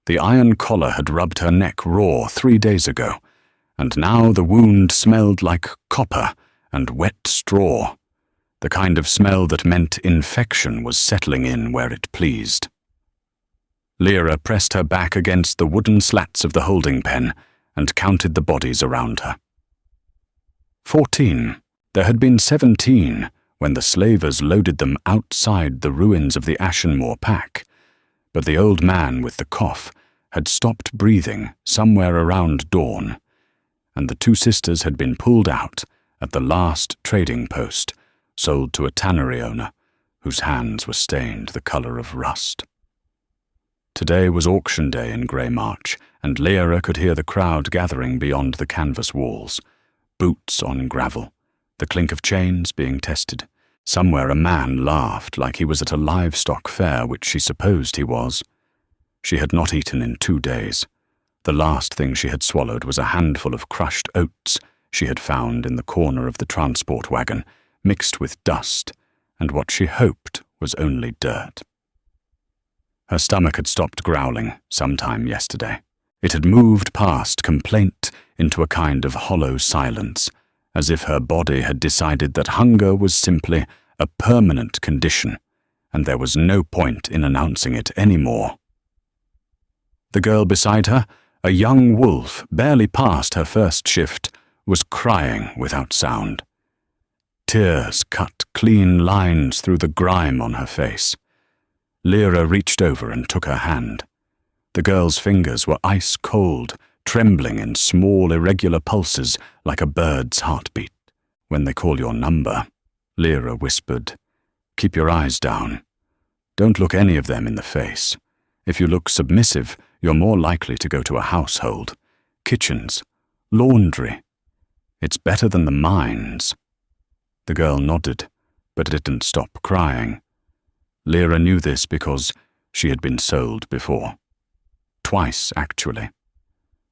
The iron collar had rubbed her neck raw 3 days ago, and now the wound smelled like copper and wet straw, the kind of smell that meant infection was settling in where it pleased. Lyra pressed her back against the wooden slats of the holding pen and counted the bodies around her. 14. There had been 17 when the slavers loaded them outside the ruins of the Ashenmore pack, but the old man with the cough had stopped breathing somewhere around dawn, and the 2 sisters had been pulled out at the last trading post, sold to a tannery owner whose hands were stained the color of rust. Today was auction day in Greymarch, and Lyra could hear the crowd gathering beyond the canvas walls, boots on gravel, the clink of chains being tested. Somewhere a man laughed like he was at a livestock fair, which she supposed he was. She had not eaten in 2 days. The last thing she had swallowed was a handful of crushed oats she had found in the corner of the transport wagon, mixed with dust, and what she hoped was only dirt. Her stomach had stopped growling sometime yesterday. It had moved past complaint into a kind of hollow silence, as if her body had decided that hunger was simply a permanent condition, and there was no point in announcing it any more. The girl beside her, a young wolf barely past her first shift, was crying without sound. Tears cut clean lines through the grime on her face. Lyra reached over and took her hand. The girl's fingers were ice cold, trembling in small irregular pulses like a bird's heartbeat. "When they call your number," Lyra whispered, "keep your eyes down. Don't look any of them in the face. If you look submissive, you're more likely to go to a household, kitchens, laundry. It's better than the mines." The girl nodded, but didn't stop crying. Lyra knew this because she had been sold before. Twice, actually.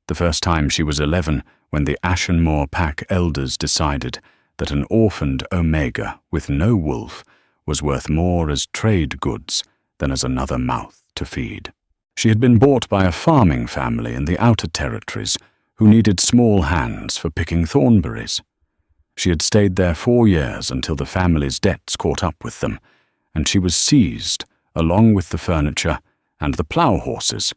The first time she was 11, when the Ashenmore pack elders decided that an orphaned Omega with no wolf was worth more as trade goods than as another mouth to feed. She had been bought by a farming family in the outer territories who needed small hands for picking thornberries. She had stayed there 4 years until the family's debts caught up with them, and she was seized along with the furniture and the plough horses.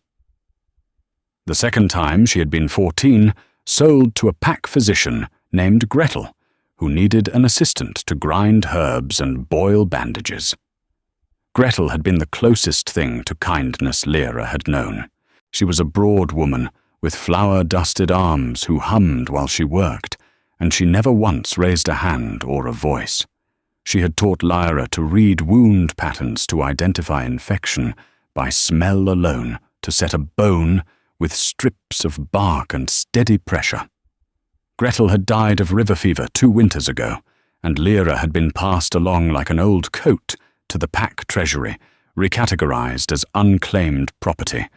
The second time she had been 14, sold to a pack physician named Gretel, who needed an assistant to grind herbs and boil bandages. Gretel had been the closest thing to kindness Lyra had known. She was a broad woman with flour-dusted arms who hummed while she worked, and she never once raised a hand or a voice. She had taught Lyra to read wound patterns to identify infection by smell alone, to set a bone with strips of bark and steady pressure. Gretel had died of river fever 2 winters ago, and Lyra had been passed along like an old coat to the pack treasury, recategorized as unclaimed property,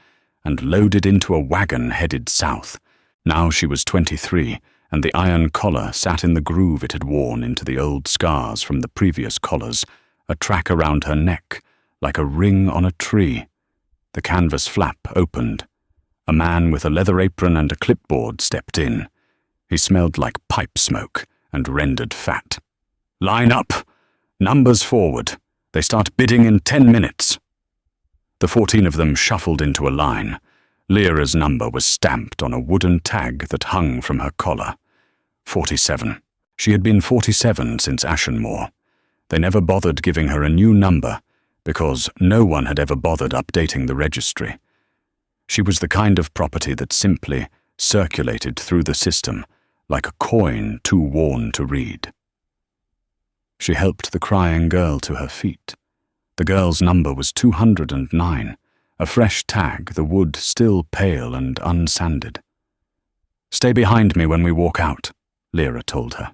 and loaded into a wagon headed south. Now she was 23, and the iron collar sat in the groove it had worn into the old scars from the previous collars, a track around her neck, like a ring on a tree. The canvas flap opened. A man with a leather apron and a clipboard stepped in. He smelled like pipe smoke and rendered fat. "Line up! Numbers forward. They start bidding in 10 minutes. The 14 of them shuffled into a line. Lyra's number was stamped on a wooden tag that hung from her collar. 47. She had been 47 since Ashenmore. They never bothered giving her a new number because no one had ever bothered updating the registry. She was the kind of property that simply circulated through the system like a coin too worn to read. She helped the crying girl to her feet. The girl's number was 209, a fresh tag, the wood still pale and unsanded. "Stay behind me when we walk out," Lyra told her.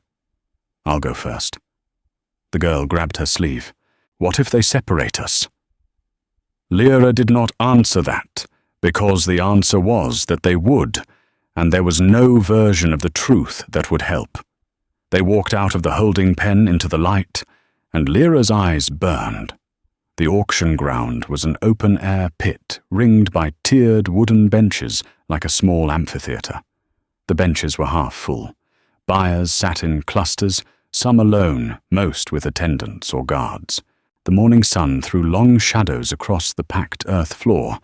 "I'll go first." The girl grabbed her sleeve. "What if they separate us?" Lyra did not answer that, because the answer was that they would, and there was no version of the truth that would help. They walked out of the holding pen into the light, and Lyra's eyes burned. The auction ground was an open-air pit ringed by tiered wooden benches like a small amphitheatre. The benches were half full. Buyers sat in clusters, some alone, most with attendants or guards. The morning sun threw long shadows across the packed earth floor,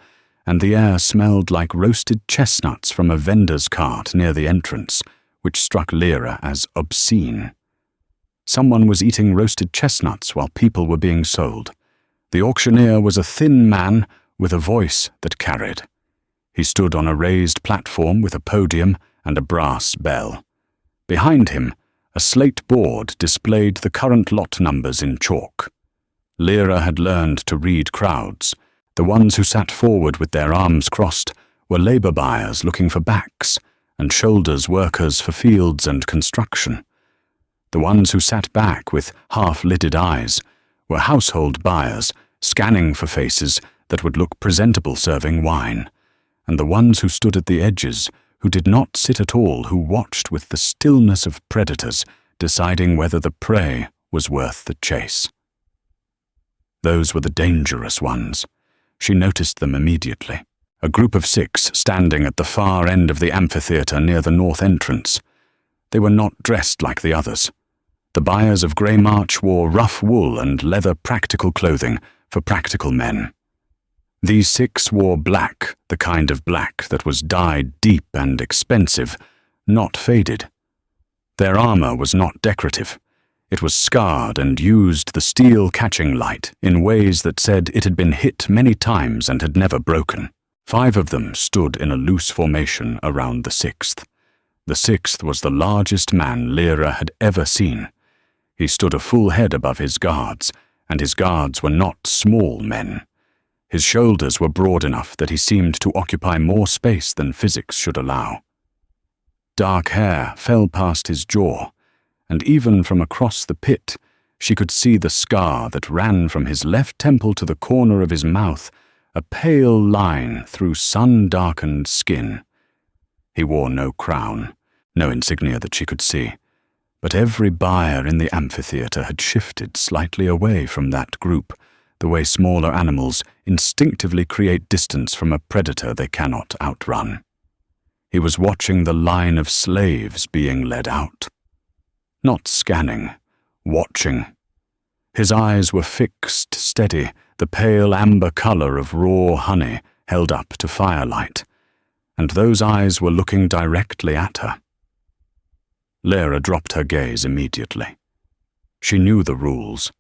and the air smelled like roasted chestnuts from a vendor's cart near the entrance, which struck Lyra as obscene. Someone was eating roasted chestnuts while people were being sold. The auctioneer was a thin man with a voice that carried. He stood on a raised platform with a podium and a brass bell. Behind him, a slate board displayed the current lot numbers in chalk. Lyra had learned to read crowds. The ones who sat forward with their arms crossed were labor buyers looking for backs, and shoulders workers for fields and construction. The ones who sat back with half-lidded eyes were household buyers scanning for faces that would look presentable serving wine, and the ones who stood at the edges, who did not sit at all, who watched with the stillness of predators, deciding whether the prey was worth the chase. Those were the dangerous ones. She noticed them immediately. A group of 6 standing at the far end of the amphitheatre near the north entrance. They were not dressed like the others. The buyers of Grey March wore rough wool and leather practical clothing for practical men. These 6 wore black, the kind of black that was dyed deep and expensive, not faded. Their armor was not decorative. It was scarred and used the steel catching light in ways that said it had been hit many times and had never broken. 5 of them stood in a loose formation around the 6th. The 6th was the largest man Lyra had ever seen. He stood a full head above his guards, and his guards were not small men. His shoulders were broad enough that he seemed to occupy more space than physics should allow. Dark hair fell past his jaw, and even from across the pit, she could see the scar that ran from his left temple to the corner of his mouth, a pale line through sun-darkened skin. He wore no crown, no insignia that she could see, but every buyer in the amphitheatre had shifted slightly away from that group, the way smaller animals instinctively create distance from a predator they cannot outrun. He was watching the line of slaves being led out. Not scanning, watching. His eyes were fixed, steady, the pale amber color of raw honey held up to firelight, and those eyes were looking directly at her. Lyra dropped her gaze immediately. She knew the rules.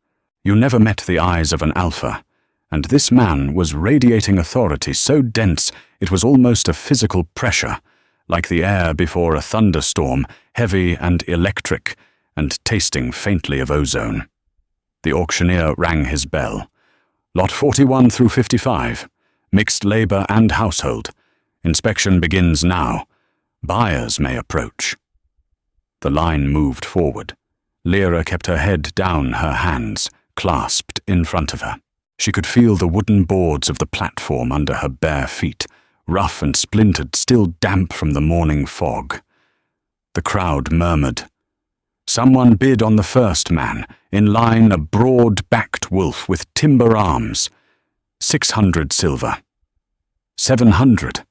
You never met the eyes of an alpha, and this man was radiating authority so dense it was almost a physical pressure, like the air before a thunderstorm, heavy and electric, and tasting faintly of ozone. The auctioneer rang his bell. Lot 41 through 55. Mixed labor and household. Inspection begins now. Buyers may approach. The line moved forward. Lyra kept her head down, her hands clasped in front of her. She could feel the wooden boards of the platform under her bare feet, rough and splintered, still damp from the morning fog. The crowd murmured. Someone bid on the first man, in line a broad-backed wolf with timber arms. 600 silver. 700.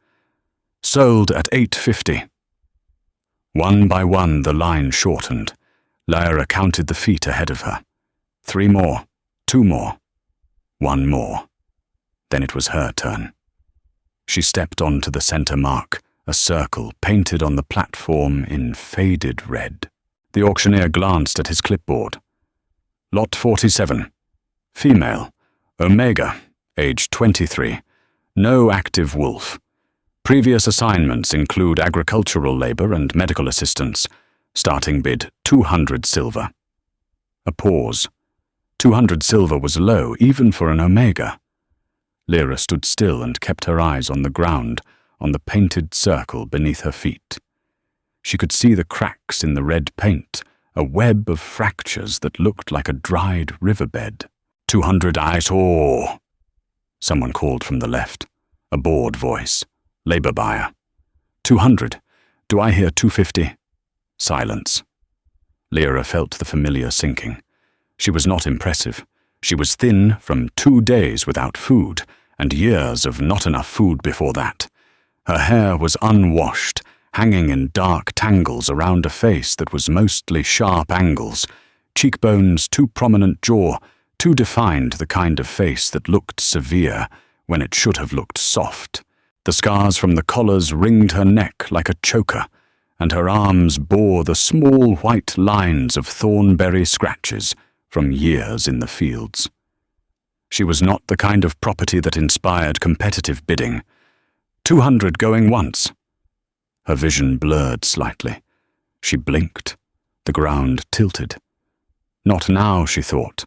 Sold at 850. One by one the line shortened. Lyra counted the feet ahead of her. 3 more, 2 more, 1 more. Then it was her turn. She stepped onto the center mark, a circle painted on the platform in faded red. The auctioneer glanced at his clipboard. Lot 47. Female. Omega. Age 23. No active wolf. Previous assignments include agricultural labor and medical assistance. Starting bid 200 silver. A pause. 200 silver was low, even for an Omega. Lyra stood still and kept her eyes on the ground, on the painted circle beneath her feet. She could see the cracks in the red paint, a web of fractures that looked like a dried riverbed. 200 ISO. Someone called from the left, a bored voice. Labor buyer. 200. Do I hear 250? Silence. Lyra felt the familiar sinking. She was not impressive. She was thin from 2 days without food, and years of not enough food before that. Her hair was unwashed, hanging in dark tangles around a face that was mostly sharp angles, cheekbones, too prominent jaw, too defined, the kind of face that looked severe when it should have looked soft. The scars from the collars ringed her neck like a choker, and her arms bore the small white lines of thornberry scratches from years in the fields. She was not the kind of property that inspired competitive bidding. 200 going once. Her vision blurred slightly. She blinked. The ground tilted. Not now, she thought.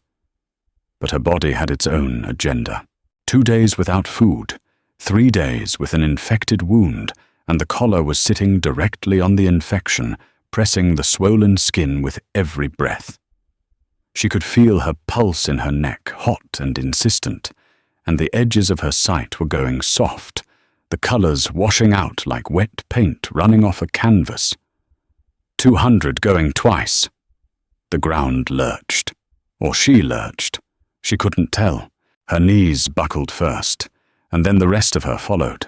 But her body had its own agenda. 2 days without food, 3 days with an infected wound, and the collar was sitting directly on the infection, pressing the swollen skin with every breath. She could feel her pulse in her neck, hot and insistent, and the edges of her sight were going soft, the colors washing out like wet paint running off a canvas. 200 going twice. The ground lurched. Or she lurched. She couldn't tell. Her knees buckled first, and then the rest of her followed.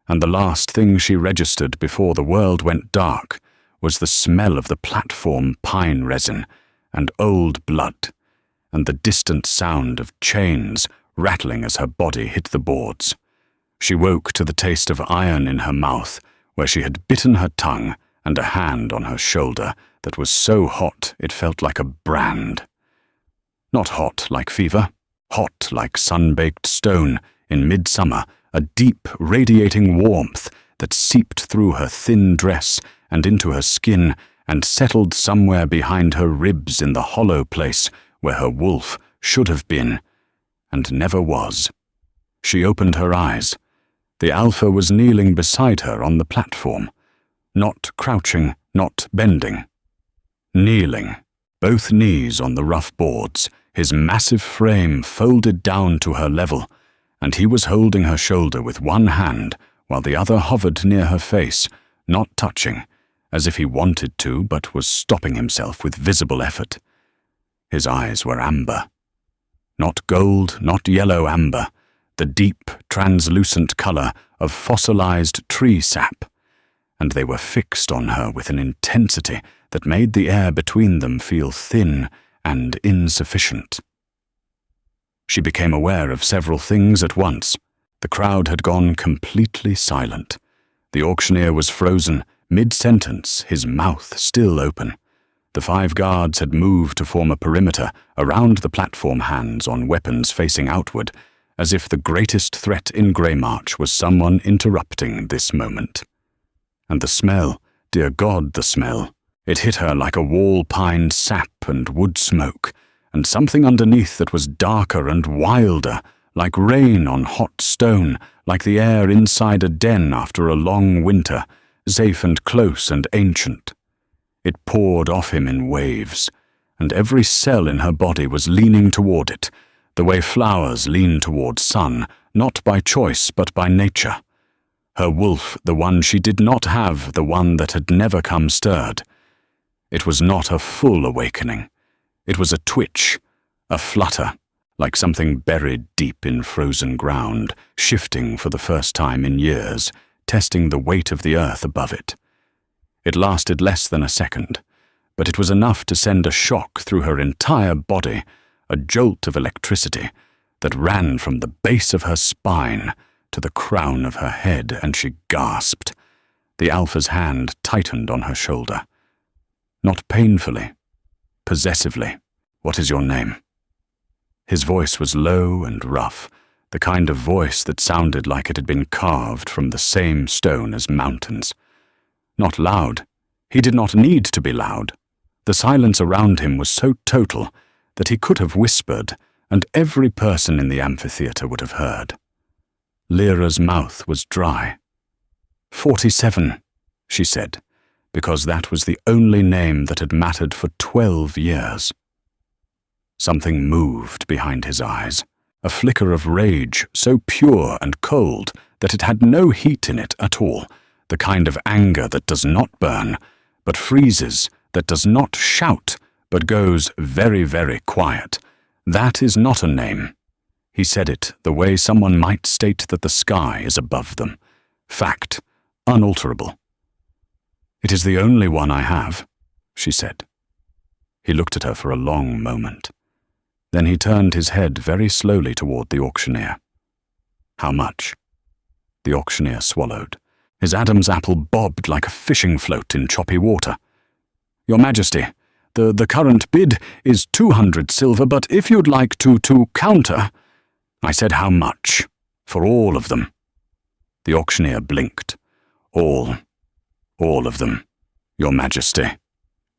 And the last thing she registered before the world went dark was the smell of the platform pine resin and old blood, and the distant sound of chains rattling as her body hit the boards. She woke to the taste of iron in her mouth, where she had bitten her tongue, and a hand on her shoulder that was so hot it felt like a brand. Not hot like fever, hot like sun-baked stone in midsummer, a deep, radiating warmth that seeped through her thin dress and into her skin and settled somewhere behind her ribs in the hollow place where her wolf should have been, and never was. She opened her eyes. The alpha was kneeling beside her on the platform, not crouching, not bending. Kneeling, both knees on the rough boards, his massive frame folded down to her level, and he was holding her shoulder with one hand while the other hovered near her face, not touching, as if he wanted to but was stopping himself with visible effort. His eyes were amber. Not gold, not yellow amber, the deep, translucent color of fossilized tree sap, and they were fixed on her with an intensity that made the air between them feel thin and insufficient. She became aware of several things at once. The crowd had gone completely silent. The auctioneer was frozen, mid-sentence, his mouth still open. The 5 guards had moved to form a perimeter around the platform hands on weapons facing outward, as if the greatest threat in Greymarch was someone interrupting this moment. And the smell, dear God, the smell. It hit her like a wall-pine sap and wood smoke, and something underneath that was darker and wilder, like rain on hot stone, like the air inside a den after a long winter, safe and close and ancient. It poured off him in waves, and every cell in her body was leaning toward it, the way flowers lean toward sun, not by choice but by nature. Her wolf, the one she did not have, the one that had never come stirred. It was not a full awakening. It was a twitch, a flutter, like something buried deep in frozen ground, shifting for the first time in years, testing the weight of the earth above it. It lasted less than a second, but it was enough to send a shock through her entire body, a jolt of electricity that ran from the base of her spine to the crown of her head, and she gasped. The alpha's hand tightened on her shoulder. Not painfully, possessively. "What is your name?" His voice was low and rough, the kind of voice that sounded like it had been carved from the same stone as mountains. Not loud. He did not need to be loud. The silence around him was so total that he could have whispered, and every person in the amphitheater would have heard. Lyra's mouth was dry. 47, she said, because that was the only name that had mattered for 12 years. Something moved behind his eyes, a flicker of rage so pure and cold that it had no heat in it at all, the kind of anger that does not burn, but freezes, that does not shout, but goes very, very quiet, That is not a name. He said it the way someone might state that the sky is above them. Fact, unalterable. It is the only one I have, she said. He looked at her for a long moment. Then he turned his head very slowly toward the auctioneer. How much? The auctioneer swallowed. His Adam's apple bobbed like a fishing float in choppy water. Your Majesty, the current bid is 200 silver, but if you'd like to counter... I said how much? For all of them. The auctioneer blinked. All of them, Your Majesty.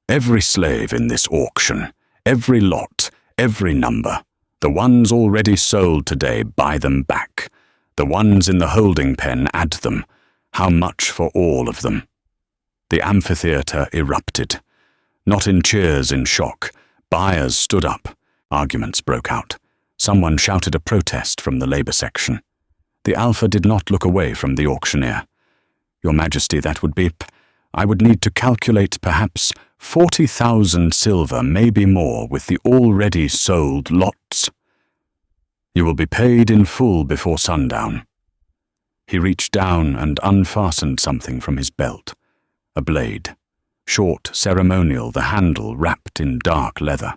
Every slave in this auction, every lot, every number. The ones already sold today, buy them back. The ones in the holding pen, add them. How much for all of them? The amphitheatre erupted. Not in cheers in shock. Buyers stood up. Arguments broke out. Someone shouted a protest from the labour section. The Alpha did not look away from the auctioneer. Your Majesty, that would be... I would need to calculate perhaps 40,000 silver, maybe more, with the already sold lots. You will be paid in full before sundown. He reached down and unfastened something from his belt. A blade. Short, ceremonial, the handle wrapped in dark leather.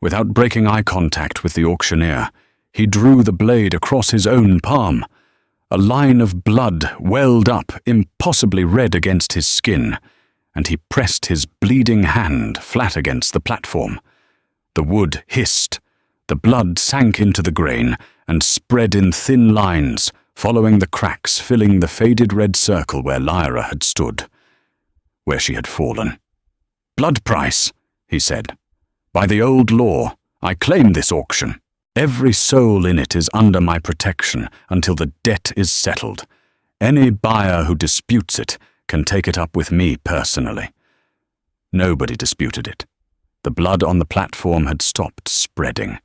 Without breaking eye contact with the auctioneer, he drew the blade across his own palm. A line of blood welled up, impossibly red against his skin, and he pressed his bleeding hand flat against the platform. The wood hissed. The blood sank into the grain and spread in thin lines, following the cracks filling the faded red circle where Lyra had stood, where she had fallen. Blood price, he said. By the old law, I claim this auction. Every soul in it is under my protection until the debt is settled. Any buyer who disputes it can take it up with me personally. Nobody disputed it. The blood on the platform had stopped spreading.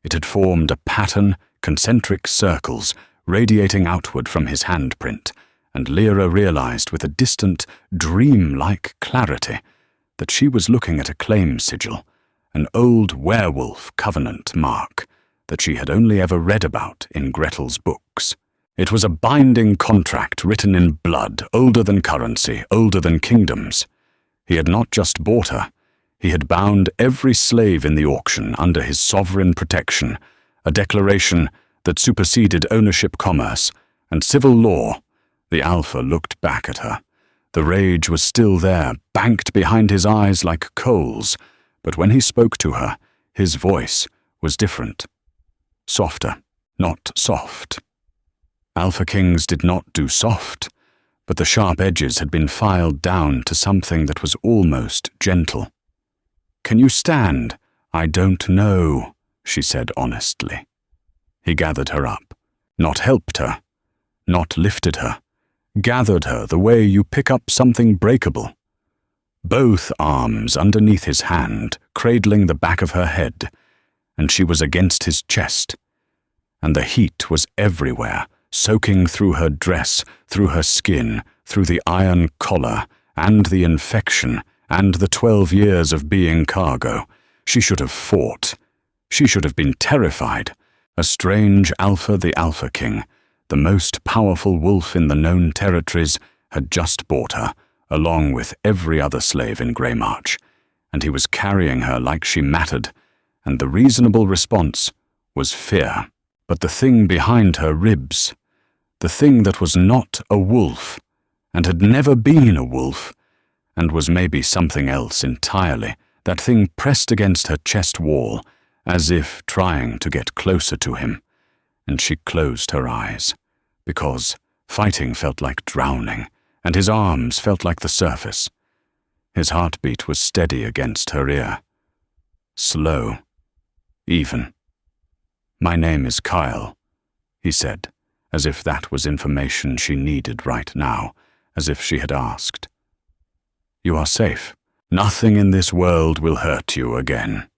It had formed a pattern, concentric circles, radiating outward from his handprint, and Lyra realized with a distant, dream-like clarity that she was looking at a claim sigil, an old werewolf covenant mark that she had only ever read about in Gretel's books. It was a binding contract written in blood, older than currency, older than kingdoms. He had not just bought her, he had bound every slave in the auction under his sovereign protection, a declaration that superseded ownership commerce and civil law. The Alpha looked back at her. The rage was still there, banked behind his eyes like coals, but when he spoke to her, his voice was different. Softer, not soft. Alpha Kings did not do soft, but the sharp edges had been filed down to something that was almost gentle. Can you stand? I don't know, she said honestly. He gathered her up, not helped her, not lifted her, gathered her the way you pick up something breakable. Both arms underneath his hand, cradling the back of her head, and she was against his chest. And the heat was everywhere, soaking through her dress, through her skin, through the iron collar, and the infection, and the 12 years of being cargo. She should have fought. She should have been terrified. A strange Alpha, the Alpha King, the most powerful wolf in the known territories, had just bought her, along with every other slave in Greymarch, and he was carrying her like she mattered, and the reasonable response was fear. But the thing behind her ribs, the thing that was not a wolf, and had never been a wolf, and was maybe something else entirely, that thing pressed against her chest wall, as if trying to get closer to him, and she closed her eyes, because fighting felt like drowning, and his arms felt like the surface. His heartbeat was steady against her ear. Slow. Even. My name is Kyle, he said, as if that was information she needed right now, as if she had asked. You are safe. Nothing in this world will hurt you again.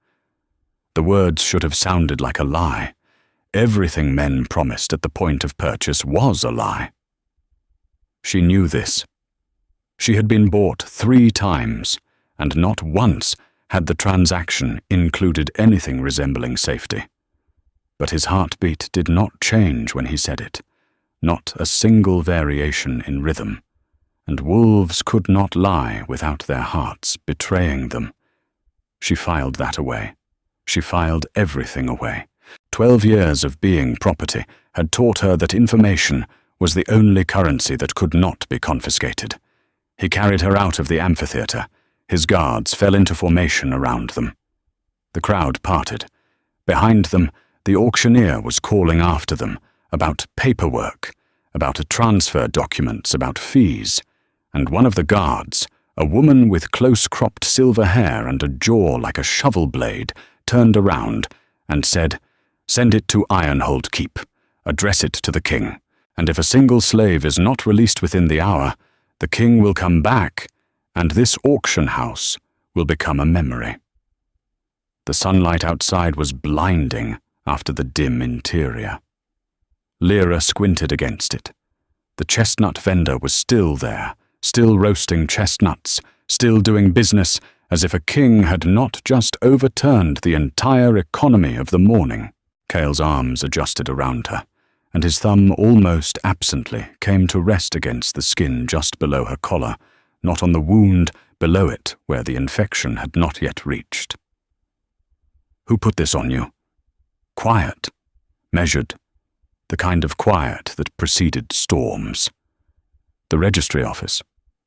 The words should have sounded like a lie. Everything men promised at the point of purchase was a lie. She knew this. She had been bought 3 times, and not once had the transaction included anything resembling safety. But his heartbeat did not change when he said it, not a single variation in rhythm, and wolves could not lie without their hearts betraying them. She filed that away. She filed everything away. 12 years of being property had taught her that information was the only currency that could not be confiscated. He carried her out of the amphitheater. His guards fell into formation around them. The crowd parted. Behind them, the auctioneer was calling after them about paperwork, about transfer documents, about fees, and one of the guards, a woman with close-cropped silver hair and a jaw like a shovel blade, turned around and said, "Send it to Ironhold Keep. Address it to the king, and if a single slave is not released within the hour, the king will come back, and this auction house will become a memory." The sunlight outside was blinding after the dim interior. Lyra squinted against it. The chestnut vendor was still there, still roasting chestnuts, still doing business as if a king had not just overturned the entire economy of the morning. Cale's arms adjusted around her, and his thumb almost absently came to rest against the skin just below her collar, not on the wound below it where the infection had not yet reached. "Who put this on you?" Quiet, measured, the kind of quiet that preceded storms. "The registry office,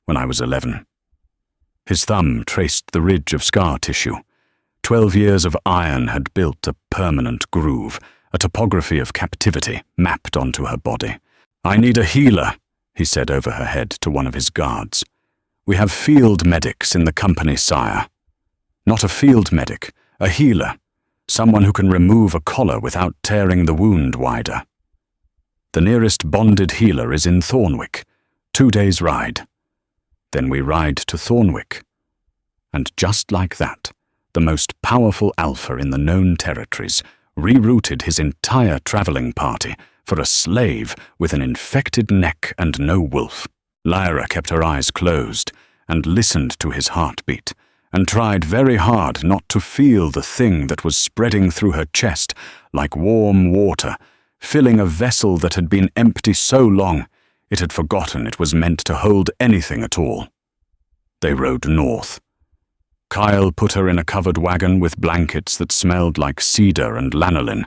when I was 11. His thumb traced the ridge of scar tissue. 12 years of iron had built a permanent groove, a topography of captivity mapped onto her body. "I need a healer," he said over her head to one of his guards. "We have field medics in the company, sire." "Not a field medic, a healer. Someone who can remove a collar without tearing the wound wider." "The nearest bonded healer is in Thornwick. 2 days' ride." Then we ride to Thornwick. And just like that, the most powerful alpha in the known territories rerouted his entire traveling party for a slave with an infected neck and no wolf. Lyra kept her eyes closed and listened to his heartbeat, and tried very hard not to feel the thing that was spreading through her chest like warm water, filling a vessel that had been empty so long it had forgotten it was meant to hold anything at all. They rode north. Kyle put her in a covered wagon with blankets that smelled like cedar and lanolin,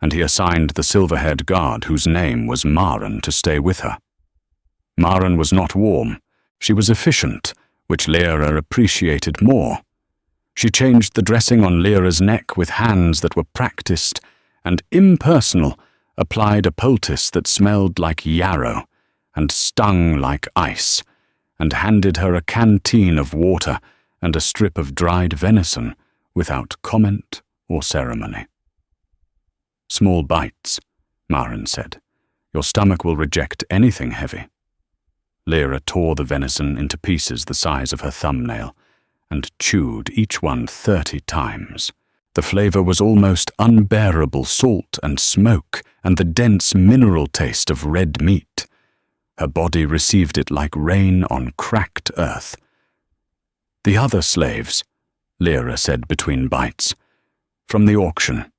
and he assigned the silver-haired guard whose name was Maren to stay with her. Maren was not warm. She was efficient, which Lyra appreciated more. She changed the dressing on Lyra's neck with hands that were practiced, and impersonal, applied a poultice that smelled like yarrow and stung like ice, and handed her a canteen of water and a strip of dried venison without comment or ceremony. "Small bites," Maren said. "Your stomach will reject anything heavy." Lyra tore the venison into pieces the size of her thumbnail and chewed each one 30 times. The flavor was almost unbearable salt and smoke and the dense mineral taste of red meat. Her body received it like rain on cracked earth. "The other slaves," Lyra said between bites, "from the auction."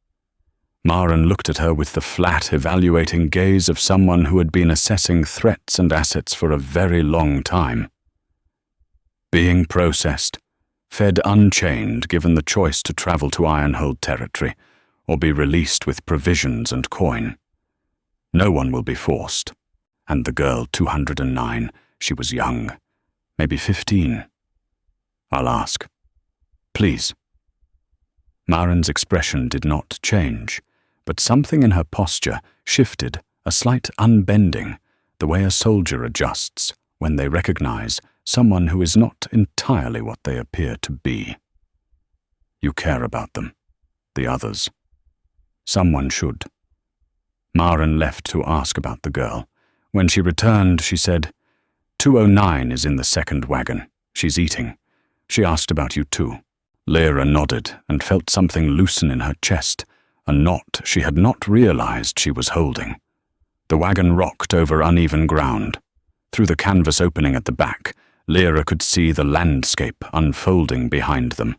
Maren looked at her with the flat, evaluating gaze of someone who had been assessing threats and assets for a very long time. "Being processed, fed unchained given the choice to travel to Ironhold territory or be released with provisions and coin. No one will be forced. And the girl 209, she was young, maybe 15. I'll ask. Please." Maren's expression did not change, but something in her posture shifted, a slight unbending, the way a soldier adjusts when they recognize someone who is not entirely what they appear to be. "You care about them, the others. Someone should." Maren left to ask about the girl. When she returned, she said, 209 is in the second wagon. She's eating. She asked about you too." Lyra nodded and felt something loosen in her chest, a knot she had not realized she was holding. The wagon rocked over uneven ground. Through the canvas opening at the back, Lyra could see the landscape unfolding behind them.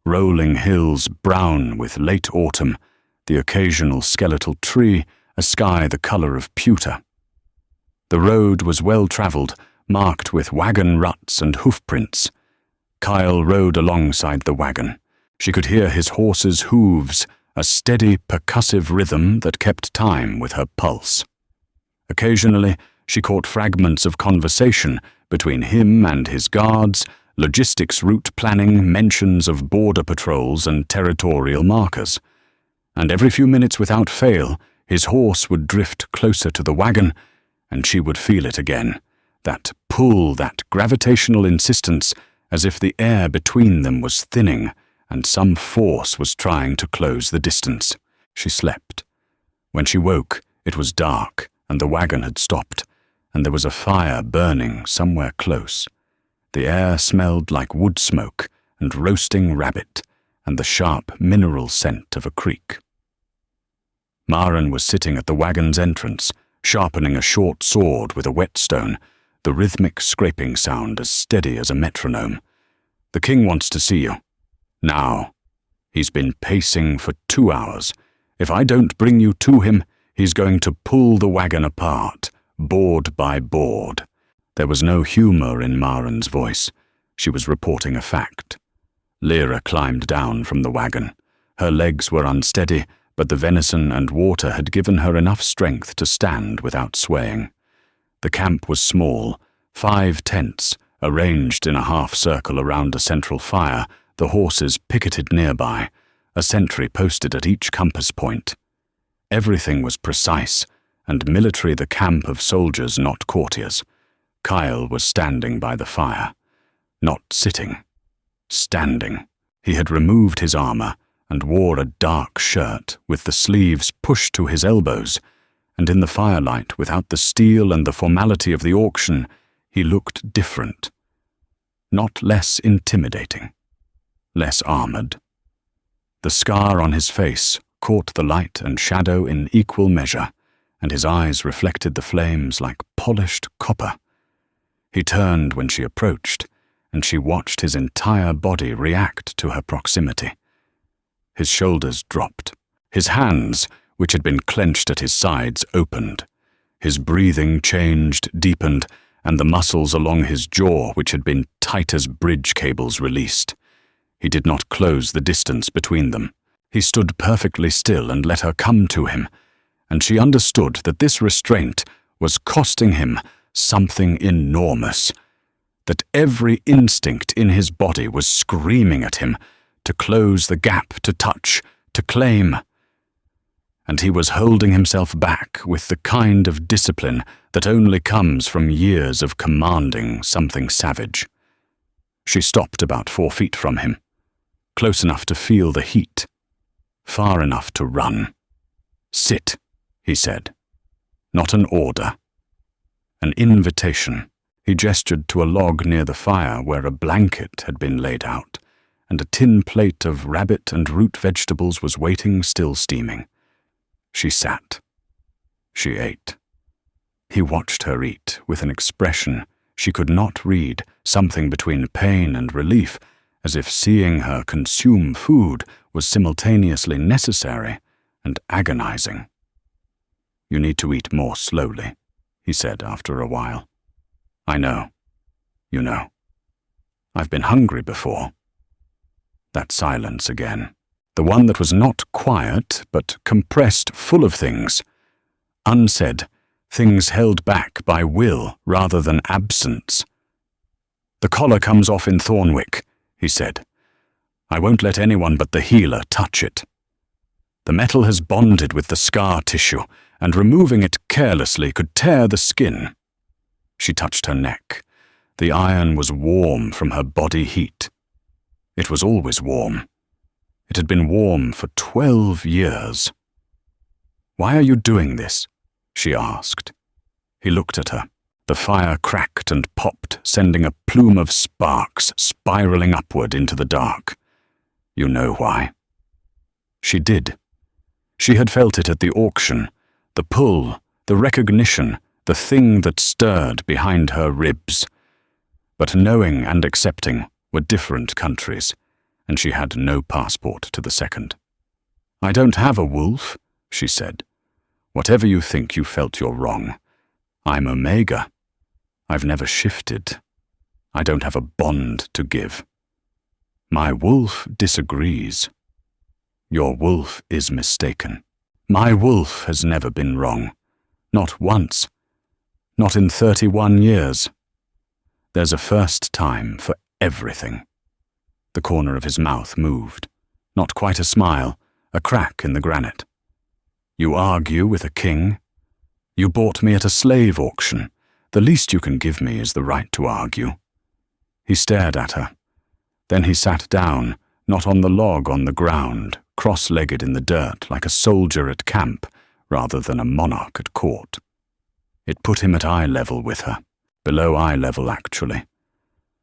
Rolling hills brown with late autumn, the occasional skeletal tree, a sky the color of pewter. The road was well-traveled, marked with wagon ruts and hoofprints. Kyle rode alongside the wagon. She could hear his horse's hooves, a steady, percussive rhythm that kept time with her pulse. Occasionally, she caught fragments of conversation between him and his guards, logistics route planning, mentions of border patrols and territorial markers. And every few minutes without fail, his horse would drift closer to the wagon, and she would feel it again, that pull, that gravitational insistence, as if the air between them was thinning, and some force was trying to close the distance. She slept. When she woke, it was dark, and the wagon had stopped, and there was a fire burning somewhere close. The air smelled like wood smoke and roasting rabbit, and the sharp mineral scent of a creek. Maren was sitting at the wagon's entrance, sharpening a short sword with a whetstone, the rhythmic scraping sound as steady as a metronome. "The king wants to see you. Now. He's been pacing for 2 hours. If I don't bring you to him, he's going to pull the wagon apart, board by board." There was no humor in Maren's voice. She was reporting a fact. Lyra climbed down from the wagon. Her legs were unsteady, but the venison and water had given her enough strength to stand without swaying. The camp was small, 5 tents, arranged in a half-circle around a central fire, the horses picketed nearby, a sentry posted at each compass point. Everything was precise, and military, the camp of soldiers, not courtiers. Kyle was standing by the fire. Not sitting. Standing. He had removed his armor and wore a dark shirt with the sleeves pushed to his elbows, and in the firelight, without the steel and the formality of the auction, he looked different. Not less intimidating. Less armored. The scar on his face caught the light and shadow in equal measure, and his eyes reflected the flames like polished copper. He turned when she approached, and she watched his entire body react to her proximity. His shoulders dropped. His hands, which had been clenched at his sides, opened. His breathing changed, deepened, and the muscles along his jaw, which had been tight as bridge cables, released. He did not close the distance between them. He stood perfectly still and let her come to him, and she understood that this restraint was costing him something enormous, that every instinct in his body was screaming at him to close the gap, to touch, to claim. And he was holding himself back with the kind of discipline that only comes from years of commanding something savage. She stopped about 4 feet from him, close enough to feel the heat, far enough to run. "Sit," he said. Not an order. An invitation. He gestured to a log near the fire where a blanket had been laid out, and a tin plate of rabbit and root vegetables was waiting, still steaming. She sat. She ate. He watched her eat with an expression she could not read, something between pain and relief, as if seeing her consume food was simultaneously necessary and agonizing. "You need to eat more slowly," he said after a while. "I know. You know. I've been hungry before." That silence again. The one that was not quiet, but compressed, full of things. Unsaid, things held back by will rather than absence. "The collar comes off in Thornwick," he said. "I won't let anyone but the healer touch it. The metal has bonded with the scar tissue, and removing it carelessly could tear the skin." She touched her neck. The iron was warm from her body heat. It was always warm. It had been warm for 12 years. "Why are you doing this?" she asked. He looked at her. The fire cracked and popped, sending a plume of sparks spiraling upward into the dark. "You know why." She did. She had felt it at the auction, the pull, the recognition, the thing that stirred behind her ribs. But knowing and accepting were different countries, and she had no passport to the second. I don't have a wolf, she said. Whatever you think you felt, you're wrong. I'm Omega. I've never shifted. I don't have a bond to give. My wolf disagrees. Your wolf is mistaken. My wolf has never been wrong. Not once. Not in 31 years. There's a first time for everything. The corner of his mouth moved. Not quite a smile, a crack in the granite. You argue with a king? You bought me at a slave auction. The least you can give me is the right to argue. He stared at her. Then he sat down, not on the log, on the ground, cross-legged in the dirt like a soldier at camp rather than a monarch at court. It put him at eye level with her, below eye level actually.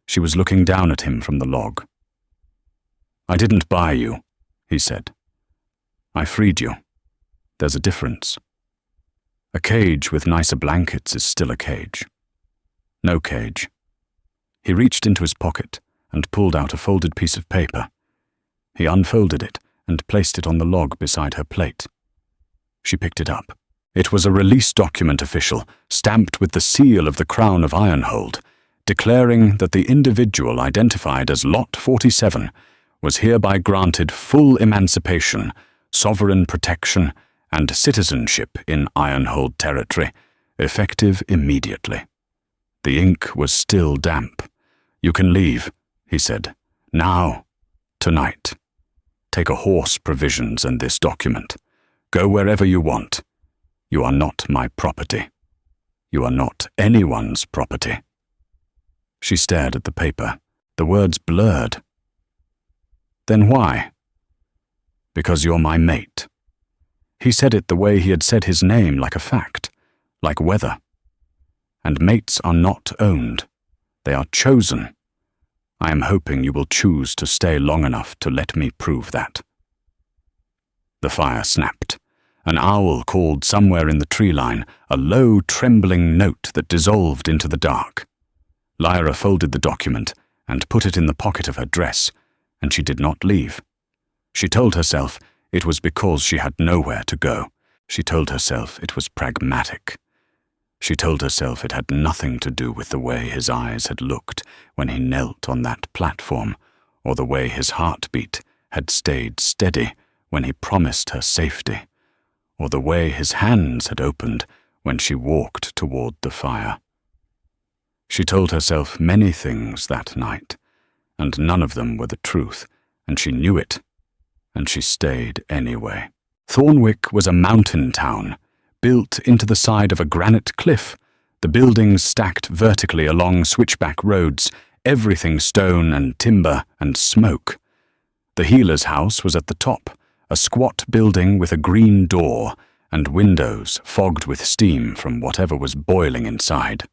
She was looking down at him from the log. I didn't buy you, he said. I freed you. There's a difference. A cage with nicer blankets is still a cage. No cage. He reached into his pocket and pulled out a folded piece of paper. He unfolded it and placed it on the log beside her plate. She picked it up. It was a release document official, stamped with the seal of the Crown of Ironhold, declaring that the individual identified as Lot 47 was hereby granted full emancipation, sovereign protection, and citizenship in Ironhold territory, effective immediately. The ink was still damp. You can leave, he said. Now. Tonight. Take a horse, provisions, and this document. Go wherever you want. You are not my property. You are not anyone's property. She stared at the paper. The words blurred. Then why? Because you're my mate. He said it the way he had said his name, like a fact, like weather. And mates are not owned. They are chosen. I am hoping you will choose to stay long enough to let me prove that. The fire snapped. An owl called somewhere in the tree line, a low, trembling note that dissolved into the dark. Lyra folded the document and put it in the pocket of her dress, and she did not leave. She told herself it was because she had nowhere to go. She told herself it was pragmatic. She told herself it had nothing to do with the way his eyes had looked when he knelt on that platform, or the way his heartbeat had stayed steady when he promised her safety, or the way his hands had opened when she walked toward the fire. She told herself many things that night, and none of them were the truth, and she knew it, and she stayed anyway. Thornwick was a mountain town, built into the side of a granite cliff, the buildings stacked vertically along switchback roads, everything stone and timber and smoke. The healer's house was at the top, a squat building with a green door and windows fogged with steam from whatever was boiling inside.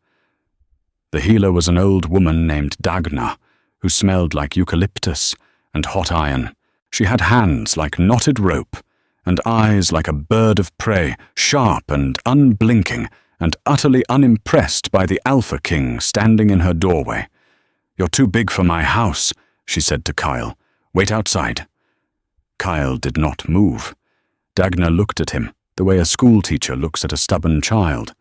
The healer was an old woman named Dagna, who smelled like eucalyptus and hot iron. She had hands like knotted rope, and eyes like a bird of prey, sharp and unblinking, and utterly unimpressed by the Alpha King standing in her doorway. "You're too big for my house," she said to Kyle. "Wait outside." Kyle did not move. Dagna looked at him, the way a schoolteacher looks at a stubborn child.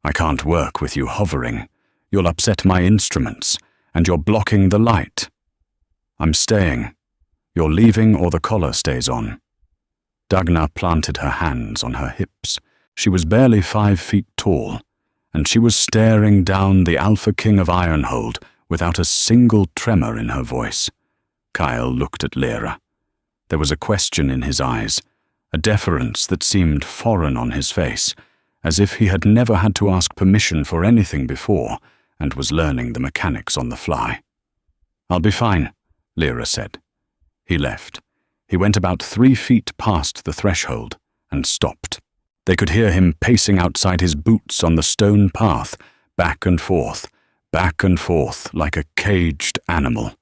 "I can't work with you hovering. You'll upset my instruments, and you're blocking the light." "I'm staying. You're leaving or the collar stays on." Dagna planted her hands on her hips. She was barely 5 feet tall, and she was staring down the Alpha King of Ironhold without a single tremor in her voice. Kyle looked at Lyra. There was a question in his eyes, a deference that seemed foreign on his face, as if he had never had to ask permission for anything before and was learning the mechanics on the fly. "I'll be fine," Lyra said. He left. He went about 3 feet past the threshold and stopped. They could hear him pacing outside his boots on the stone path, back and forth, like a caged animal.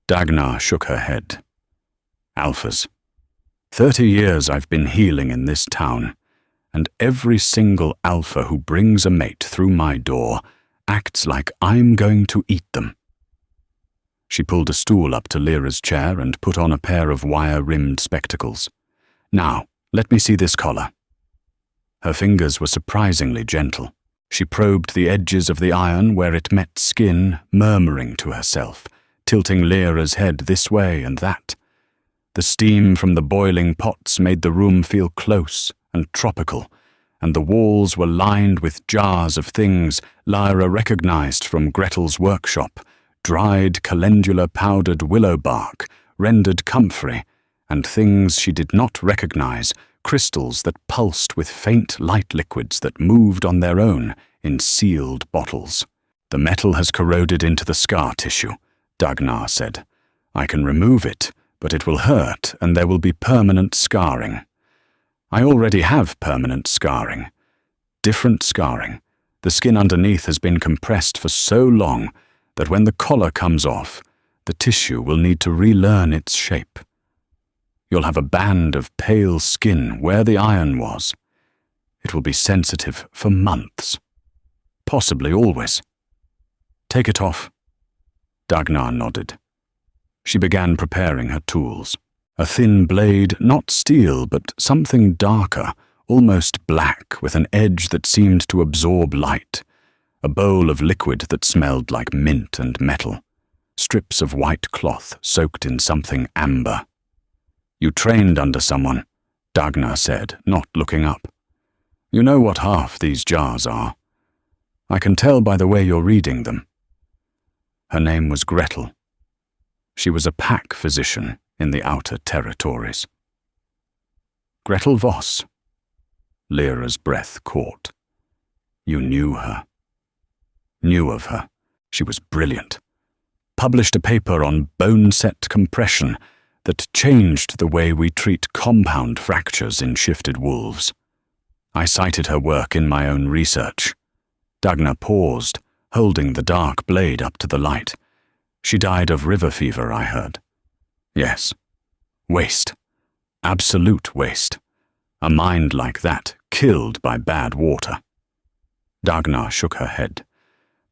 Dagna shook her head. "Alphas. 30 years I've been healing in this town, and every single alpha who brings a mate through my door acts like I'm going to eat them." She pulled a stool up to Lyra's chair and put on a pair of wire-rimmed spectacles. Now, let me see this collar. Her fingers were surprisingly gentle. She probed the edges of the iron where it met skin, murmuring to herself, tilting Lyra's head this way and that. The steam from the boiling pots made the room feel close and tropical, and the walls were lined with jars of things Lyra recognized from Gretel's workshop: dried calendula powdered willow bark, rendered comfrey, and things she did not recognize, crystals that pulsed with faint light liquids that moved on their own in sealed bottles. "The metal has corroded into the scar tissue," Dagnar said. "I can remove it, but it will hurt and there will be permanent scarring." "I already have permanent scarring." "Different scarring. The skin underneath has been compressed for so long that when the collar comes off, the tissue will need to relearn its shape. You'll have a band of pale skin where the iron was. It will be sensitive for months. Possibly always." "Take it off." Dagnar nodded. She began preparing her tools. A thin blade, not steel, but something darker, almost black, with an edge that seemed to absorb light. A bowl of liquid that smelled like mint and metal. Strips of white cloth soaked in something amber. "You trained under someone," Dagnar said, not looking up. "You know what half these jars are. I can tell by the way you're reading them." Her name was Gretel. She was a pack physician in the outer territories. "Gretel Voss." Lyra's breath caught. "You knew her." "Knew of her. She was brilliant. Published a paper on bone-set compression that changed the way we treat compound fractures in shifted wolves. I cited her work in my own research." Dagnar paused, holding the dark blade up to the light. "She died of river fever, I heard." "Yes. Waste. Absolute waste. A mind like that killed by bad water." Dagnar shook her head.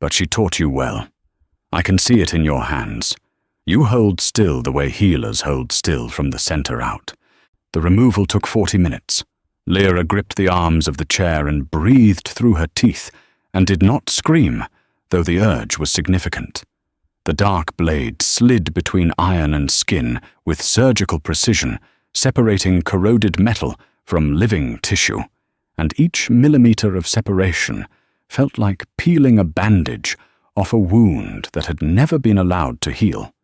"But she taught you well. I can see it in your hands. You hold still the way healers hold still from the center out." The removal took 40 minutes. Lyra gripped the arms of the chair and breathed through her teeth, and did not scream, though the urge was significant. The dark blade slid between iron and skin with surgical precision, separating corroded metal from living tissue, and each millimeter of separation felt like peeling a bandage off a wound that had never been allowed to heal.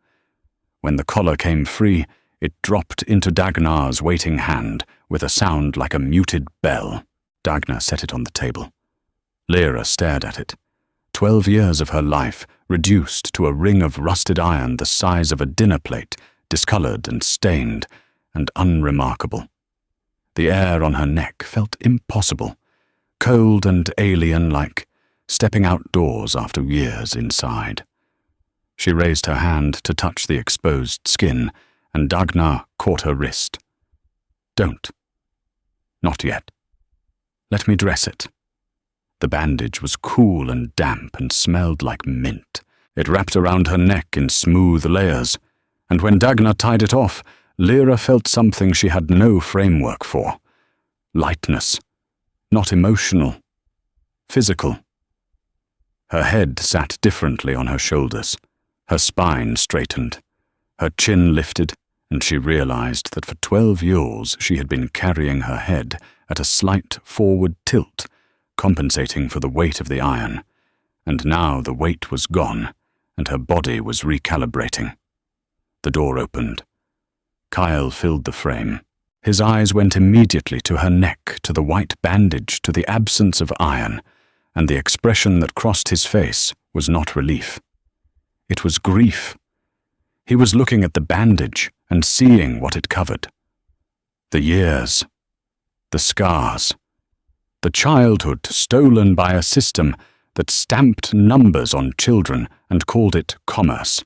When the collar came free, it dropped into Dagnar's waiting hand with a sound like a muted bell. Dagnar set it on the table. Lyra stared at it. 12 years of her life reduced to a ring of rusted iron the size of a dinner plate, discolored and stained, and unremarkable. The air on her neck felt impossible, cold and alien-like, stepping outdoors after years inside. She raised her hand to touch the exposed skin, and Dagnar caught her wrist. "Don't. Not yet. Let me dress it." The bandage was cool and damp and smelled like mint. It wrapped around her neck in smooth layers, and when Dagnar tied it off, Lyra felt something she had no framework for. Lightness. Not emotional. Physical. Her head sat differently on her shoulders. Her spine straightened. Her chin lifted, and she realized that for 12 years she had been carrying her head at a slight forward tilt, compensating for the weight of the iron, and now the weight was gone, and her body was recalibrating. The door opened. Kyle filled the frame. His eyes went immediately to her neck, to the white bandage, to the absence of iron, and the expression that crossed his face was not relief. It was grief. He was looking at the bandage and seeing what it covered. The years. The scars. The childhood stolen by a system that stamped numbers on children and called it commerce.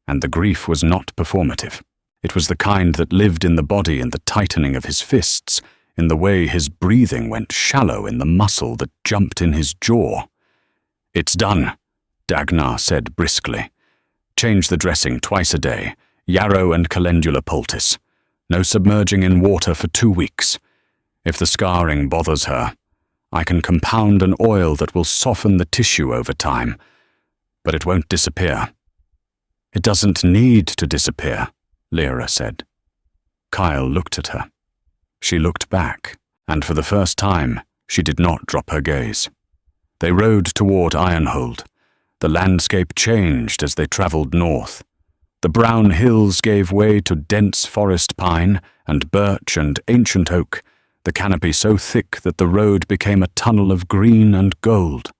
And the grief was not performative. It was the kind that lived in the body, in the tightening of his fists, in the way his breathing went shallow in the muscle that jumped in his jaw. "It's done," Dagnar said briskly. "Change the dressing twice a day, yarrow and calendula poultice. No submerging in water for 2 weeks. If the scarring bothers her, I can compound an oil that will soften the tissue over time, but it won't disappear." "It doesn't need to disappear," Lyra said. Kyle looked at her. She looked back, and for the first time, she did not drop her gaze. They rode toward Ironhold. The landscape changed as they traveled north. The brown hills gave way to dense forest pine and birch and ancient oak, the canopy so thick that the road became a tunnel of green and gold.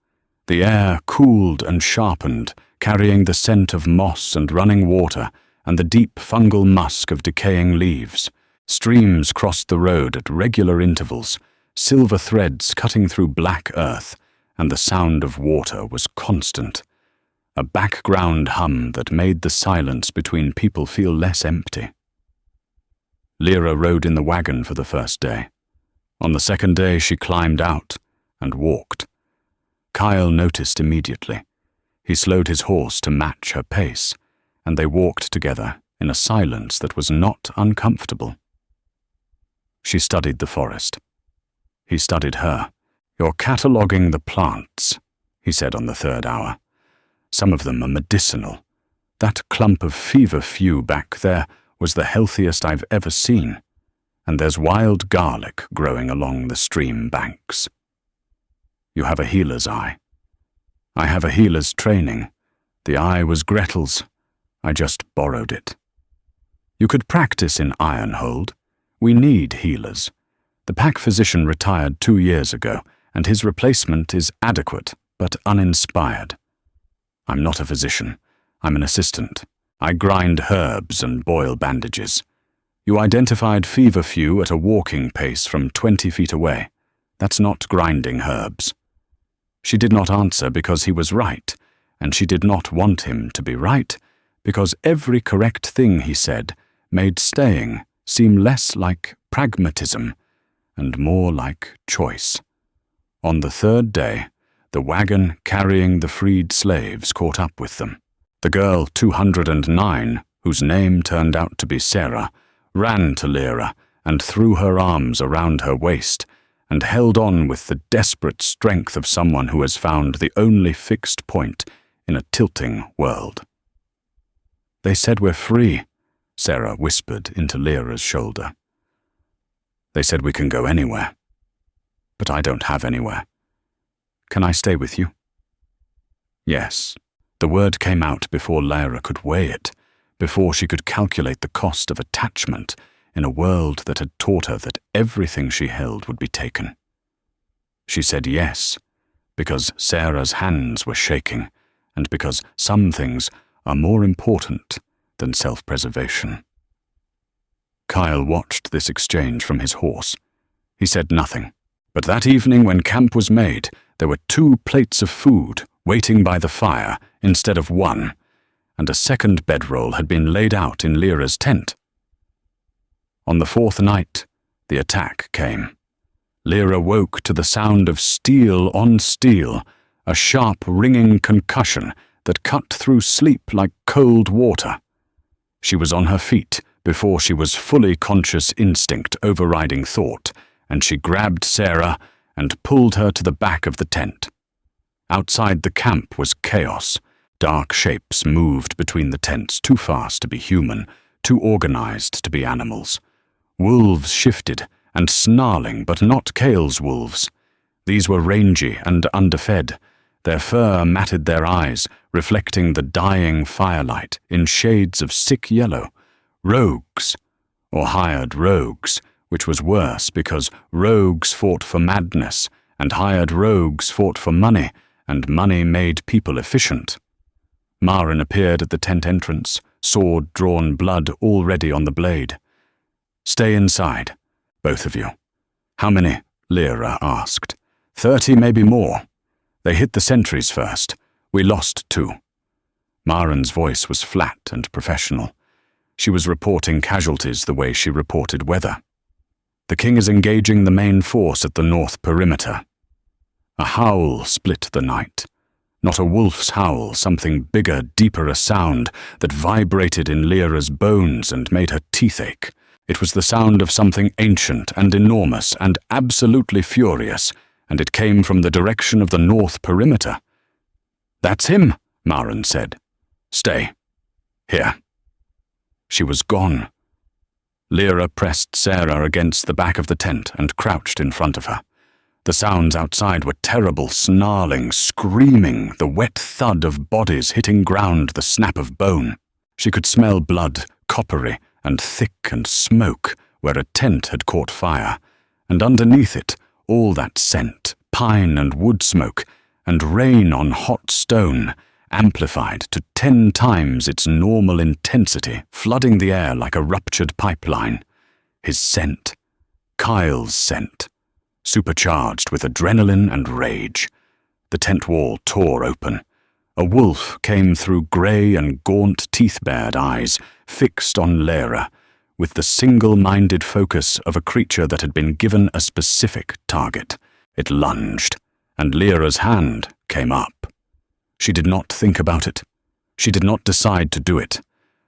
The air cooled and sharpened, carrying the scent of moss and running water and the deep fungal musk of decaying leaves. Streams crossed the road at regular intervals, silver threads cutting through black earth, and the sound of water was constant. A background hum that made the silence between people feel less empty. Lyra rode in the wagon for the first day. On the second day she climbed out and walked. Kyle noticed immediately. He slowed his horse to match her pace, and they walked together in a silence that was not uncomfortable. She studied the forest. He studied her. "You're cataloguing the plants," he said on the third hour. "Some of them are medicinal. That clump of feverfew back there was the healthiest I've ever seen. And there's wild garlic growing along the stream banks. You have a healer's eye. I have a healer's training. The eye was Gretel's. I just borrowed it. You could practice in Ironhold. We need healers. The pack physician retired 2 years ago, and his replacement is adequate, but uninspired. I'm not a physician. I'm an assistant. I grind herbs and boil bandages. You identified feverfew at a walking pace from 20 feet away. That's not grinding herbs." She did not answer because he was right, and she did not want him to be right, because every correct thing he said made staying seem less like pragmatism and more like choice. On the third day, the wagon carrying the freed slaves caught up with them. The girl 209, whose name turned out to be Sarah, ran to Lyra and threw her arms around her waist and held on with the desperate strength of someone who has found the only fixed point in a tilting world. "They said we're free," Sarah whispered into Lyra's shoulder. "They said we can go anywhere. But I don't have anywhere. Can I stay with you?" "Yes." The word came out before Lyra could weigh it, before she could calculate the cost of attachment in a world that had taught her that everything she held would be taken. She said yes, because Sarah's hands were shaking, and because some things are more important than self-preservation. Kyle watched this exchange from his horse. He said nothing, but that evening when camp was made, there were 2 plates of food waiting by the fire instead of 1, and a second bedroll had been laid out in Lyra's tent. On the 4th night, the attack came. Lyra woke to the sound of steel on steel, a sharp ringing concussion that cut through sleep like cold water. She was on her feet before she was fully conscious instinct overriding thought, and she grabbed Sarah and pulled her to the back of the tent. Outside the camp was chaos. Dark shapes moved between the tents, too fast to be human, too organized to be animals. Wolves shifted, and snarling, but not Kale's wolves. These were rangy and underfed. Their fur matted their eyes, reflecting the dying firelight in shades of sick yellow. Rogues, or hired rogues, which was worse because rogues fought for madness, and hired rogues fought for money, and money made people efficient. Marin appeared at the tent entrance, sword drawn, blood already on the blade. "Stay inside, both of you." "How many?" Lyra asked. 30, maybe more. They hit the sentries first. We lost 2. Marin's voice was flat and professional. She was reporting casualties the way she reported weather. "The king is engaging the main force at the north perimeter." A howl split the night. Not a wolf's howl, something bigger, deeper a sound that vibrated in Lyra's bones and made her teeth ache. It was the sound of something ancient and enormous and absolutely furious, and it came from the direction of the north perimeter. "That's him," Maren said. "Stay. Here." She was gone. Lyra pressed Sarah against the back of the tent and crouched in front of her. The sounds outside were terrible, snarling, screaming, the wet thud of bodies hitting ground, the snap of bone. She could smell blood, coppery and thick, and smoke where a tent had caught fire, and underneath it all that scent, pine and wood smoke, and rain on hot stone, amplified to 10 times its normal intensity, flooding the air like a ruptured pipeline. His scent, Kyle's scent, supercharged with adrenaline and rage. The tent wall tore open. A wolf came through grey and gaunt teeth-bared eyes, fixed on Lyra, with the single-minded focus of a creature that had been given a specific target. It lunged, and Lyra's hand came up. She did not think about it. She did not decide to do it.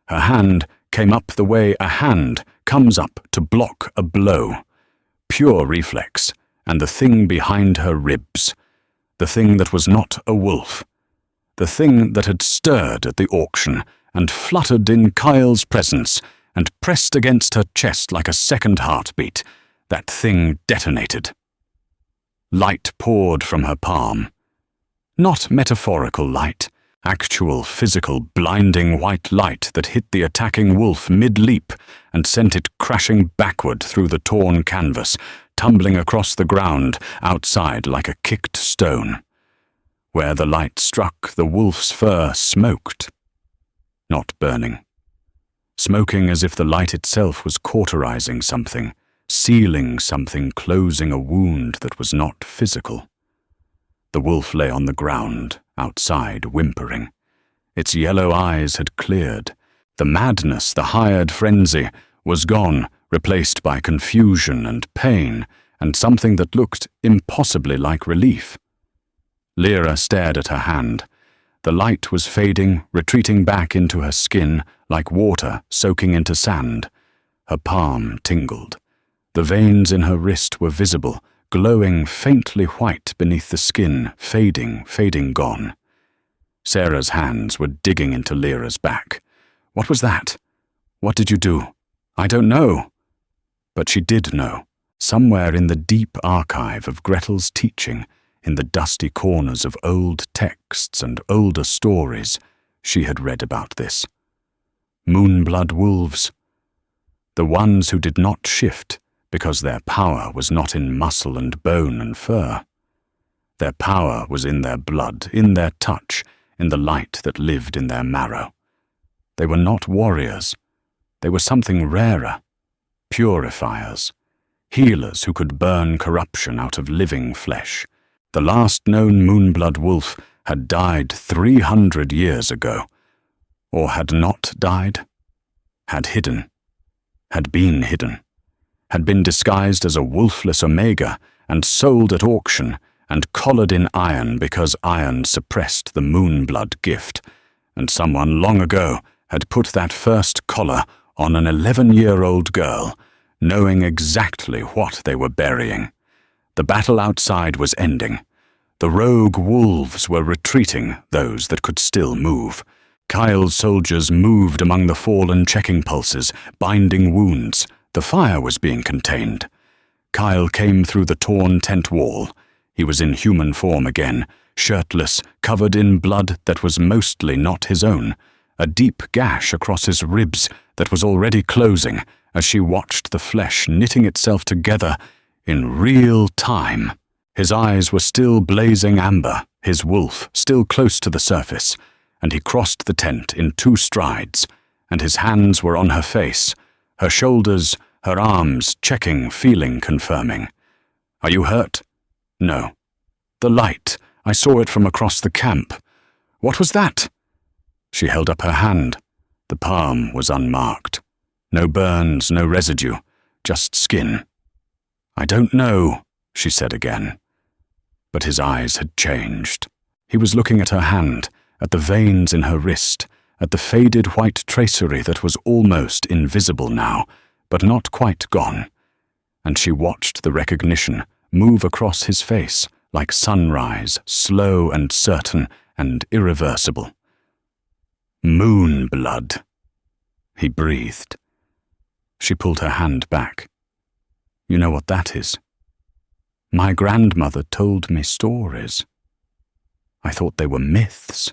Her hand came up the way a hand comes up to block a blow. Pure reflex, and the thing behind her ribs. The thing that was not a wolf. The thing that had stirred at the auction and fluttered in Kyle's presence and pressed against her chest like a second heartbeat. That thing detonated. Light poured from her palm. Not metaphorical light, actual physical blinding white light that hit the attacking wolf mid-leap and sent it crashing backward through the torn canvas, tumbling across the ground outside like a kicked stone. Where the light struck, the wolf's fur smoked. Not burning. Smoking as if the light itself was cauterizing something, sealing something, closing a wound that was not physical. The wolf lay on the ground, outside, whimpering. Its yellow eyes had cleared. The madness, the hired frenzy, was gone, replaced by confusion and pain, and something that looked impossibly like relief. Lyra stared at her hand. The light was fading, retreating back into her skin like water soaking into sand. Her palm tingled. The veins in her wrist were visible, glowing faintly white beneath the skin, fading gone. Sarah's hands were digging into Lyra's back. "What was that? What did you do?" "I don't know." But she did know. Somewhere in the deep archive of Gretel's teaching, in the dusty corners of old texts and older stories, she had read about this. Moonblood wolves. The ones who did not shift because their power was not in muscle and bone and fur. Their power was in their blood, in their touch, in the light that lived in their marrow. They were not warriors. They were something rarer. Purifiers. Healers who could burn corruption out of living flesh. The last known Moonblood wolf had died 300 years ago. Or had not died. Had hidden. Had been hidden. Had been disguised as a wolfless omega and sold at auction and collared in iron because iron suppressed the Moonblood gift, and someone long ago had put that first collar on an 11-year-old girl, knowing exactly what they were burying. The battle outside was ending. The rogue wolves were retreating, those that could still move. Kyle's soldiers moved among the fallen checking pulses, binding wounds. The fire was being contained. Kyle came through the torn tent wall. He was in human form again, shirtless, covered in blood that was mostly not his own, a deep gash across his ribs that was already closing as she watched the flesh knitting itself together in real time. His eyes were still blazing amber, his wolf still close to the surface, and he crossed the tent in 2 strides, and his hands were on her face, her shoulders, her arms, checking, feeling, confirming. "Are you hurt?" "No." "The light. I saw it from across the camp." "What was that?" She held up her hand. The palm was unmarked. No burns, no residue, just skin. "I don't know," she said again. But his eyes had changed. He was looking at her hand, at the veins in her wrist, at the faded white tracery that was almost invisible now, but not quite gone, and she watched the recognition move across his face like sunrise, slow and certain and irreversible. "Moon blood," he breathed. She pulled her hand back. "You know what that is? My grandmother told me stories. I thought they were myths."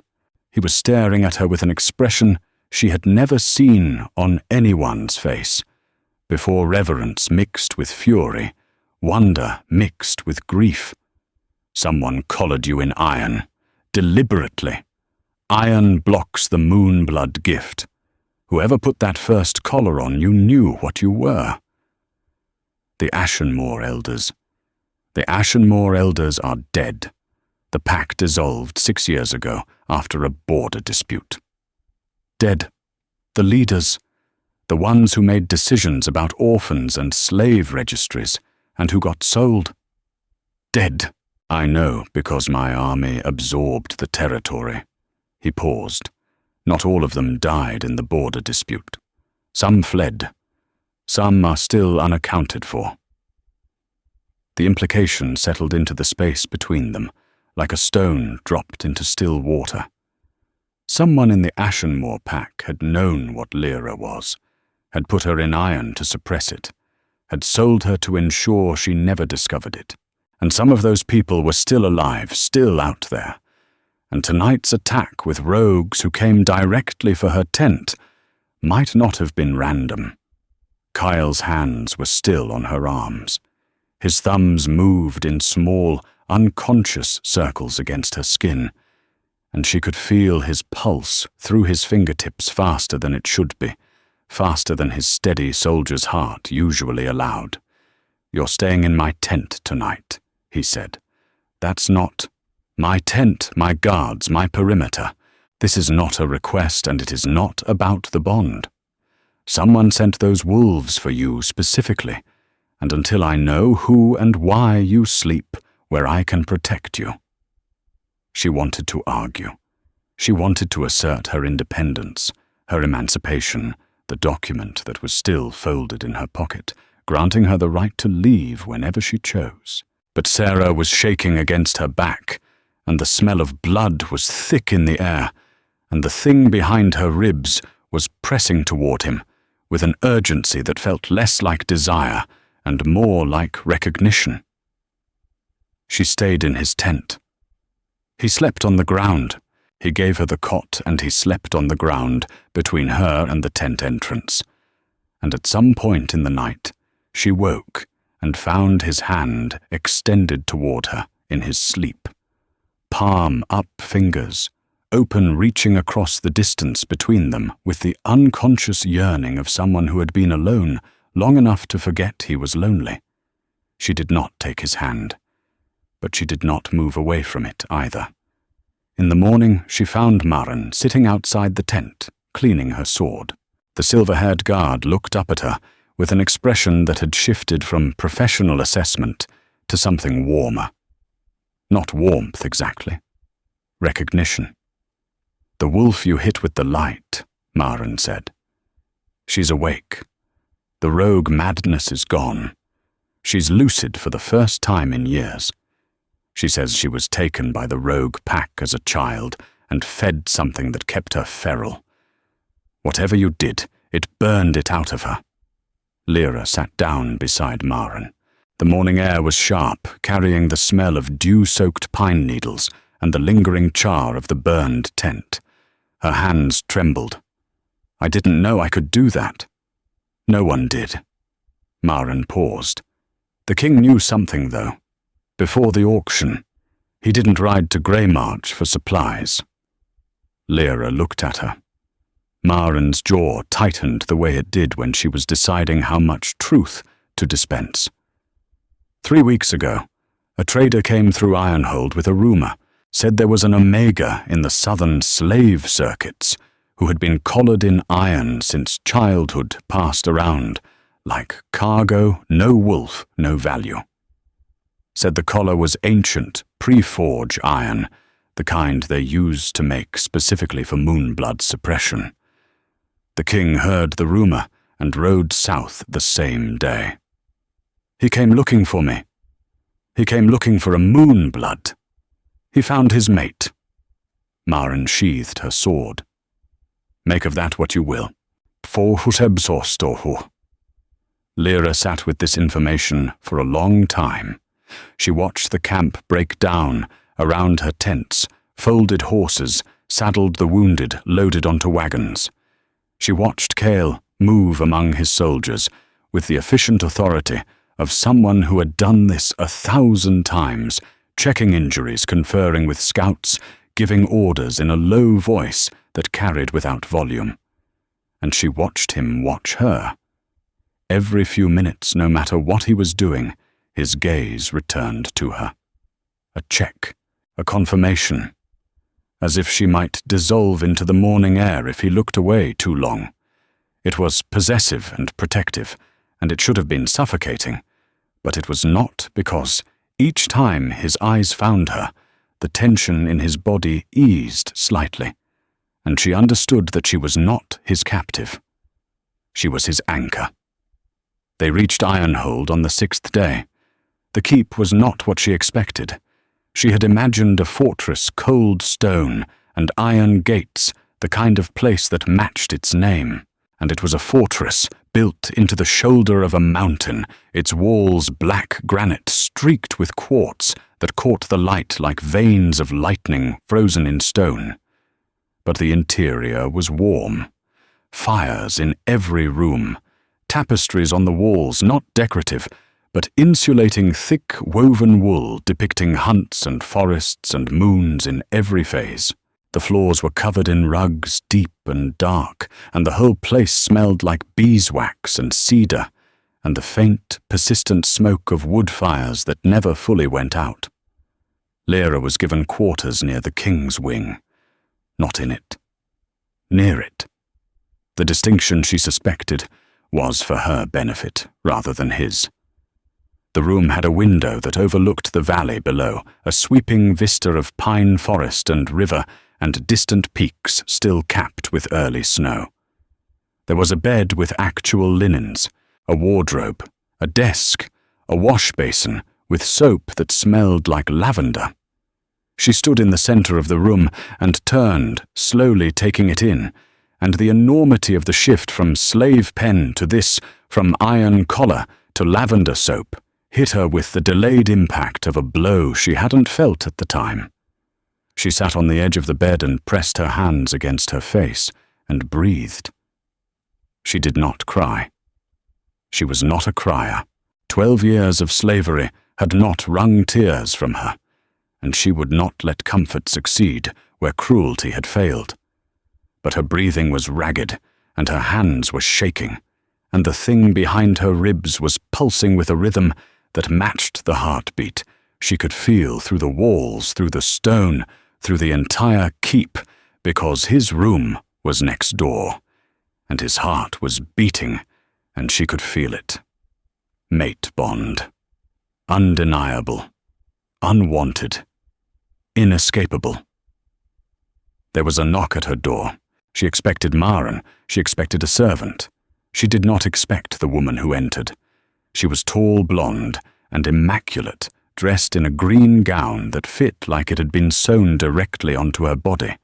He was staring at her with an expression she had never seen on anyone's face, before reverence mixed with fury, wonder mixed with grief. "Someone collared you in iron, deliberately. Iron blocks the moon blood gift. Whoever put that first collar on you knew what you were." The Ashenmore elders. The Ashenmore elders are dead. The pack dissolved 6 years ago after a border dispute. Dead. The leaders. The ones who made decisions about orphans and slave registries, and who got sold. Dead. "I know because my army absorbed the territory." He paused. "Not all of them died in the border dispute. Some fled. Some are still unaccounted for." The implication settled into the space between them, like a stone dropped into still water. Someone in the Ashenmore pack had known what Lyra was, had put her in iron to suppress it, had sold her to ensure she never discovered it. And some of those people were still alive, still out there. And tonight's attack with rogues who came directly for her tent might not have been random. Kyle's hands were still on her arms. His thumbs moved in small, unconscious circles against her skin, and she could feel his pulse through his fingertips faster than it should be, faster than his steady soldier's heart usually allowed. "You're staying in my tent tonight," he said. "That's not my tent, my guards, my perimeter. This is not a request, and it is not about the bond. Someone sent those wolves for you specifically, and until I know who and why you sleep where I can protect you." She wanted to argue. She wanted to assert her independence, her emancipation, the document that was still folded in her pocket, granting her the right to leave whenever she chose. But Sarah was shaking against her back, and the smell of blood was thick in the air, and the thing behind her ribs was pressing toward him with an urgency that felt less like desire and more like recognition. She stayed in his tent. He slept on the ground. He gave her the cot, and he slept on the ground between her and the tent entrance. And at some point in the night, she woke and found his hand extended toward her in his sleep. Palm up fingers, open reaching across the distance between them with the unconscious yearning of someone who had been alone long enough to forget he was lonely. She did not take his hand, but she did not move away from it either. In the morning, she found Maren sitting outside the tent, cleaning her sword. The silver-haired guard looked up at her with an expression that had shifted from professional assessment to something warmer. Not warmth exactly. Recognition. "The wolf you hit with the light," Maren said. "She's awake. The rogue madness is gone. She's lucid for the first time in years. She says she was taken by the rogue pack as a child and fed something that kept her feral. Whatever you did, it burned it out of her." Lyra sat down beside Maren. The morning air was sharp, carrying the smell of dew-soaked pine needles and the lingering char of the burned tent. Her hands trembled. "I didn't know I could do that." "No one did." Maren paused. "The king knew something, though. Before the auction, he didn't ride to Greymarch for supplies." Lyra looked at her. Maren's jaw tightened the way it did when she was deciding how much truth to dispense. 3 weeks ago, a trader came through Ironhold with a rumor, said there was an Omega in the southern slave circuits who had been collared in iron since childhood passed around, like cargo, no wolf, no value. Said the collar was ancient, pre-forge iron, the kind they used to make specifically for moonblood suppression. The king heard the rumor and rode south the same day. He came looking for me. He came looking for a moon blood. He found his mate. Maren sheathed her sword. Make of that what you will. Lyra sat with this information for a long time. She watched the camp break down around her tents, folded horses, saddled the wounded, loaded onto wagons. She watched Cale move among his soldiers with the efficient authority of someone who had done this 1,000 times, checking injuries, conferring with scouts, giving orders in a low voice that carried without volume. And she watched him watch her. Every few minutes, no matter what he was doing, his gaze returned to her. A check, a confirmation, as if she might dissolve into the morning air if he looked away too long. It was possessive and protective, and it should have been suffocating, but it was not, because each time his eyes found her, the tension in his body eased slightly, and she understood that she was not his captive. She was his anchor. They reached Ironhold on the 6th day. The keep was not what she expected. She had imagined a fortress, cold stone, and iron gates, the kind of place that matched its name. And it was a fortress built into the shoulder of a mountain, its walls black granite streaked with quartz that caught the light like veins of lightning frozen in stone. But the interior was warm. Fires in every room, tapestries on the walls, not decorative, but insulating thick woven wool depicting hunts and forests and moons in every phase. The floors were covered in rugs deep and dark, and the whole place smelled like beeswax and cedar, and the faint, persistent smoke of wood fires that never fully went out. Lyra was given quarters near the king's wing. Not in it. Near it. The distinction she suspected was for her benefit rather than his. The room had a window that overlooked the valley below, a sweeping vista of pine forest and river and distant peaks still capped with early snow. There was a bed with actual linens, a wardrobe, a desk, a wash basin with soap that smelled like lavender. She stood in the center of the room and turned, slowly taking it in, and the enormity of the shift from slave pen to this, from iron collar to lavender soap, hit her with the delayed impact of a blow she hadn't felt at the time. She sat on the edge of the bed and pressed her hands against her face and breathed. She did not cry. She was not a crier. 12 years of slavery had not wrung tears from her, and she would not let comfort succeed where cruelty had failed. But her breathing was ragged, and her hands were shaking, and the thing behind her ribs was pulsing with a rhythm that matched the heartbeat she could feel through the walls, through the stone, through the entire keep, because his room was next door, and his heart was beating, and she could feel it. Mate bond. Undeniable. Unwanted. Inescapable. There was a knock at her door. She expected Maren. She expected a servant. She did not expect the woman who entered. She was tall, blonde, and immaculate, dressed in a green gown that fit like it had been sewn directly onto her body.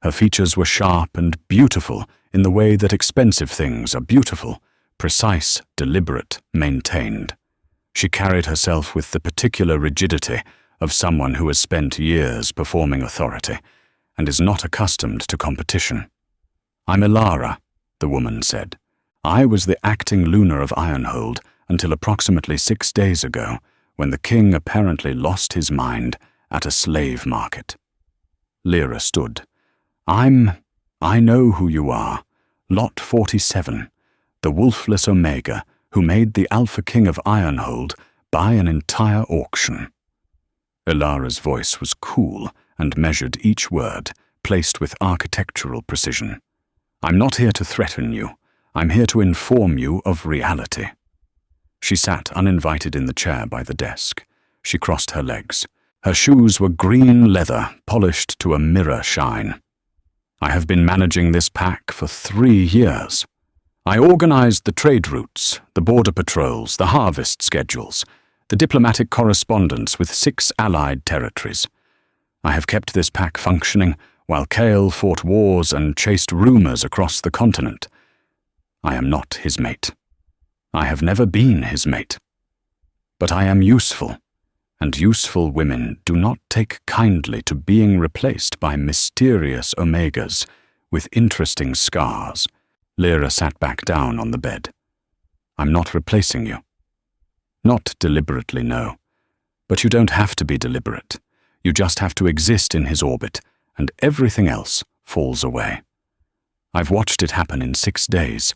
Her features were sharp and beautiful in the way that expensive things are beautiful, precise, deliberate, maintained. She carried herself with the particular rigidity of someone who has spent years performing authority and is not accustomed to competition. "I'm Ilara," the woman said. "I was the acting Lunar of Ironhold until approximately 6 days ago, when the king apparently lost his mind at a slave market." Lyra stood. I know who you are. Lot 47, the wolfless Omega who made the Alpha King of Ironhold buy an entire auction." Ilara's voice was cool and measured each word, placed with architectural precision. "I'm not here to threaten you. I'm here to inform you of reality." She sat uninvited in the chair by the desk. She crossed her legs. Her shoes were green leather, polished to a mirror shine. "I have been managing this pack for 3 years. I organized the trade routes, the border patrols, the harvest schedules, the diplomatic correspondence with 6 allied territories. I have kept this pack functioning while Kale fought wars and chased rumors across the continent. I am not his mate. I have never been his mate. But I am useful, and useful women do not take kindly to being replaced by mysterious omegas with interesting scars. Lyra sat back down on the bed. I'm not replacing you. Not deliberately, no. But you don't have to be deliberate. You just have to exist in his orbit, and everything else falls away. I've watched it happen in 6 days.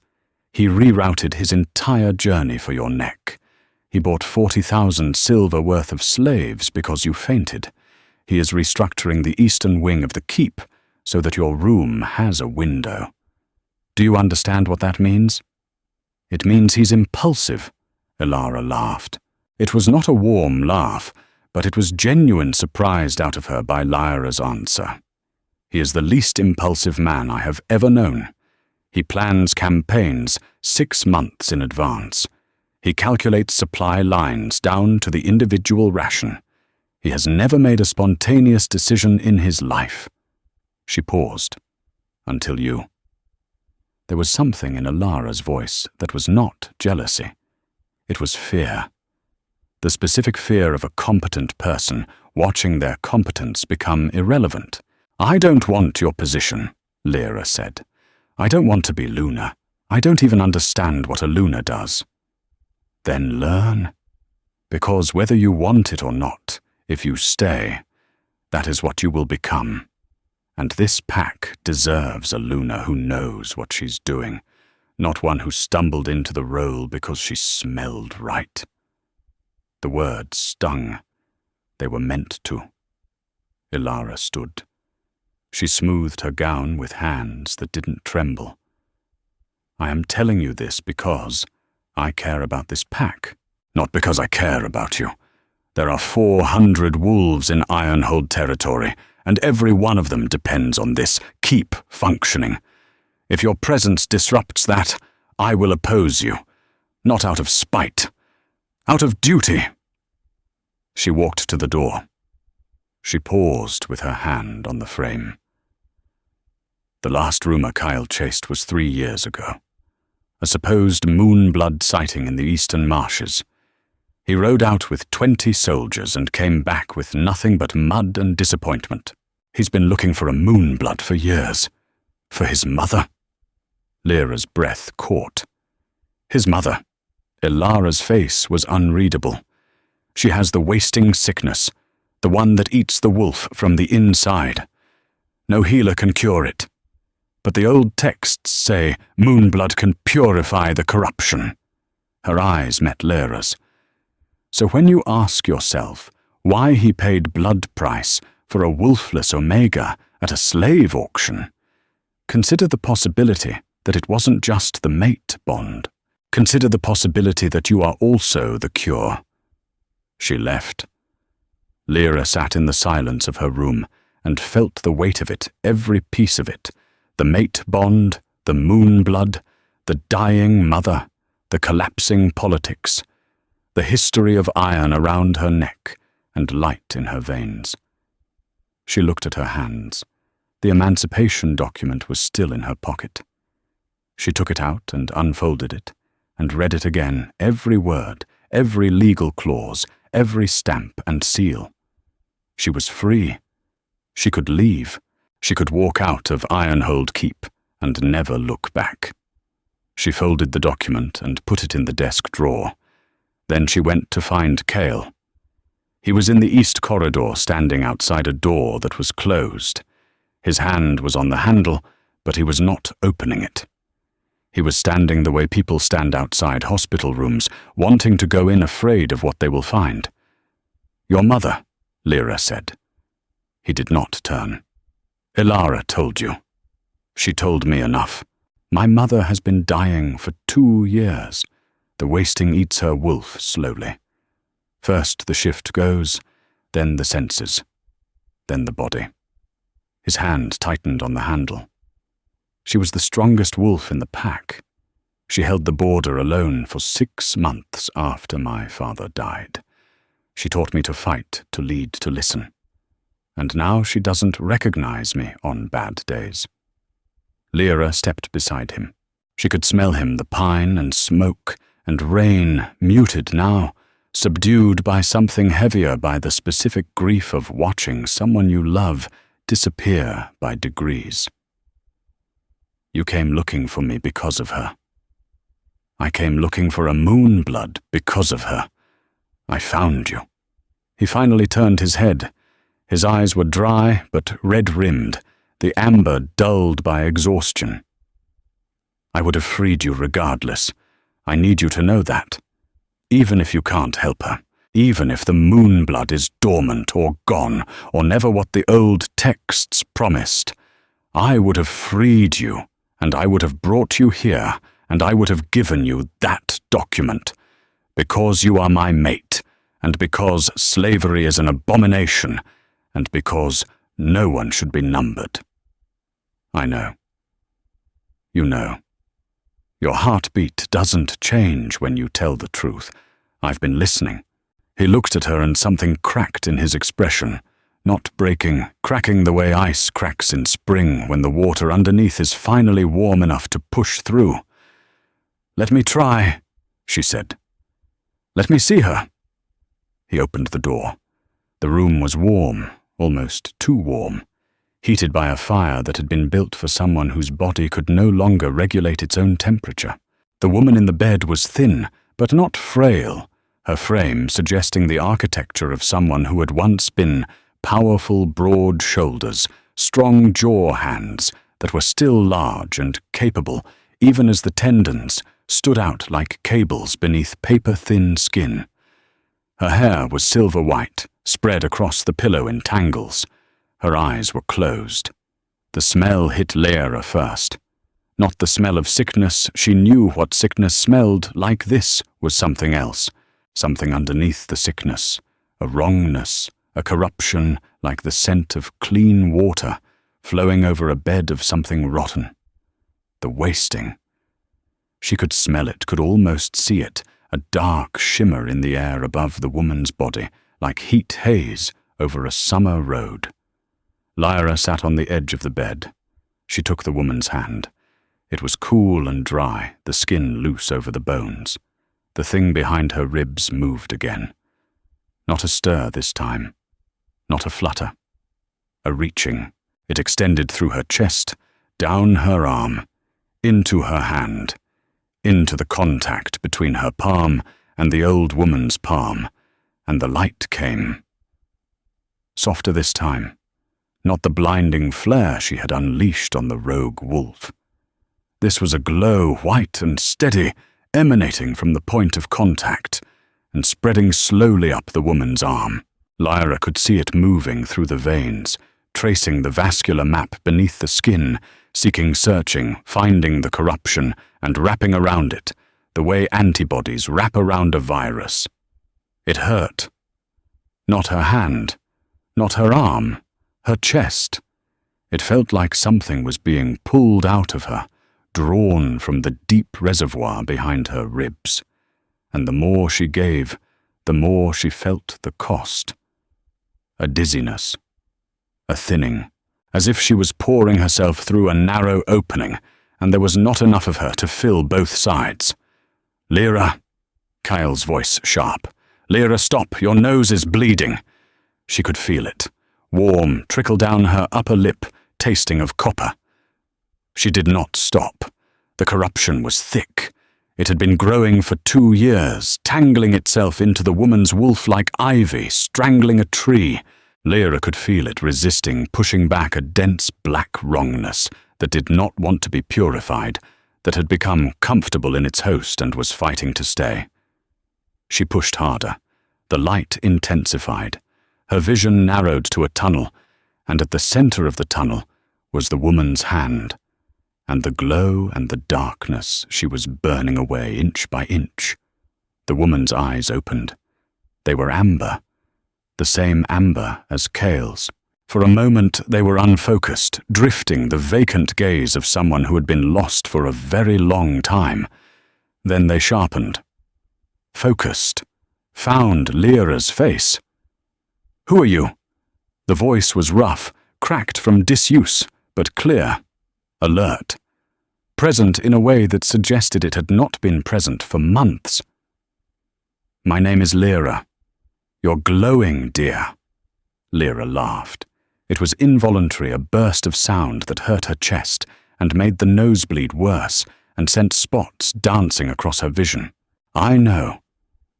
He rerouted his entire journey for your neck. He bought 40,000 silver worth of slaves because you fainted. He is restructuring the eastern wing of the keep so that your room has a window. Do you understand what that means? It means he's impulsive. Elara laughed. It was not a warm laugh, but it was genuine surprise out of her by Lyra's answer. He is the least impulsive man I have ever known. He plans campaigns 6 months in advance. He calculates supply lines down to the individual ration. He has never made a spontaneous decision in his life. She paused. Until you. There was something in Elara's voice that was not jealousy. It was fear. The specific fear of a competent person watching their competence become irrelevant. I don't want your position, Lyra said. I don't want to be Luna. I don't even understand what a Luna does. Then learn. Because whether you want it or not, if you stay, that is what you will become. And this pack deserves a Luna who knows what she's doing, not one who stumbled into the role because she smelled right. The words stung. They were meant to. Elara stood. She smoothed her gown with hands that didn't tremble. I am telling you this because I care about this pack, not because I care about you. There are 400 wolves in Ironhold territory, and every one of them depends on this keep functioning. If your presence disrupts that, I will oppose you, not out of spite, out of duty. She walked to the door. She paused with her hand on the frame. The last rumor Kyle chased was 3 years ago. A supposed moonblood sighting in the eastern marshes. He rode out with 20 soldiers and came back with nothing but mud and disappointment. He's been looking for a moonblood for years. For his mother? Lyra's breath caught. His mother. Elara's face was unreadable. She has the wasting sickness, the one that eats the wolf from the inside. No healer can cure it. But the old texts say moonblood can purify the corruption. Her eyes met Lyra's. So when you ask yourself why he paid blood price for a wolfless omega at a slave auction, consider the possibility that it wasn't just the mate bond. Consider the possibility that you are also the cure. She left. Lyra sat in the silence of her room and felt the weight of it, every piece of it. The mate bond, the moonblood, the dying mother, the collapsing politics, the history of iron around her neck and light in her veins. She looked at her hands. The emancipation document was still in her pocket. She took it out and unfolded it, and read it again, every word, every legal clause, every stamp and seal. She was free. She could leave. She could walk out of Ironhold Keep and never look back. She folded the document and put it in the desk drawer. Then she went to find Kale. He was in the east corridor, standing outside a door that was closed. His hand was on the handle, but he was not opening it. He was standing the way people stand outside hospital rooms, wanting to go in afraid of what they will find. "Your mother," Lyra said. He did not turn. "Elara told you. She told me enough. My mother has been dying for 2 years. The wasting eats her wolf slowly. First the shift goes, then the senses, then the body." His hand tightened on the handle. She was the strongest wolf in the pack. She held the border alone for 6 months after my father died. She taught me to fight, to lead, to listen. And now she doesn't recognize me on bad days. Lyra stepped beside him. She could smell him, the pine and smoke and rain, muted now, subdued by something heavier, by the specific grief of watching someone you love disappear by degrees. You came looking for me because of her. I came looking for a moonblood because of her. I found you. He finally turned his head. His eyes were dry but red-rimmed, the amber dulled by exhaustion. I would have freed you regardless. I need you to know that. Even if you can't help her, even if the moonblood is dormant or gone, or never what the old texts promised, I would have freed you, and I would have brought you here, and I would have given you that document, because you are my mate, and because slavery is an abomination, and because no one should be numbered. I know. You know. Your heartbeat doesn't change when you tell the truth. I've been listening. He looked at her and something cracked in his expression, not breaking, cracking the way ice cracks in spring when the water underneath is finally warm enough to push through. "Let me try," she said. "Let me see her." He opened the door. The room was warm, almost too warm, heated by a fire that had been built for someone whose body could no longer regulate its own temperature. The woman in the bed was thin, but not frail, her frame suggesting the architecture of someone who had once been powerful, broad shoulders, strong jaw hands that were still large and capable, even as the tendons stood out like cables beneath paper-thin skin. Her hair was silver white, spread across the pillow in tangles. Her eyes were closed. The smell hit Lyra first. Not the smell of sickness. She knew what sickness smelled like. This was something else, something underneath the sickness, a wrongness, a corruption like the scent of clean water flowing over a bed of something rotten. The wasting. She could smell it, could almost see it, a dark shimmer in the air above the woman's body, like heat haze over a summer road. Lyra sat on the edge of the bed. She took the woman's hand. It was cool and dry, the skin loose over the bones. The thing behind her ribs moved again. Not a stir this time. Not a flutter. A reaching. It extended through her chest, down her arm, into her hand, into the contact between her palm and the old woman's palm, and the light came. Softer this time. Not the blinding flare she had unleashed on the rogue wolf. This was a glow, white and steady, emanating from the point of contact, and spreading slowly up the woman's arm. Lyra could see it moving through the veins, tracing the vascular map beneath the skin, searching, finding the corruption, and wrapping around it, the way antibodies wrap around a virus. It hurt. Not her hand, not her arm, her chest. It felt like something was being pulled out of her, drawn from the deep reservoir behind her ribs. And the more she gave, the more she felt the cost. A dizziness, a thinning, as if she was pouring herself through a narrow opening, and there was not enough of her to fill both sides. "Lyra," Kyle's voice sharp. "Lyra, stop, your nose is bleeding." She could feel it. Warm, trickle down her upper lip, tasting of copper. She did not stop. The corruption was thick. It had been growing for 2 years, tangling itself into the woman's wolf like ivy, strangling a tree. Lyra could feel it resisting, pushing back a dense black wrongness that did not want to be purified, that had become comfortable in its host and was fighting to stay. She pushed harder. The light intensified. Her vision narrowed to a tunnel, and at the center of the tunnel was the woman's hand, and the glow and the darkness she was burning away inch by inch. The woman's eyes opened. They were amber, the same amber as Kale's. For a moment they were unfocused, drifting, the vacant gaze of someone who had been lost for a very long time. Then they sharpened. Focused. Found Lyra's face. "Who are you?" The voice was rough, cracked from disuse, but clear, alert, present in a way that suggested it had not been present for months. "My name is Lyra. You're glowing, dear." Lyra laughed. It was involuntary, a burst of sound that hurt her chest and made the nosebleed worse and sent spots dancing across her vision. "I know.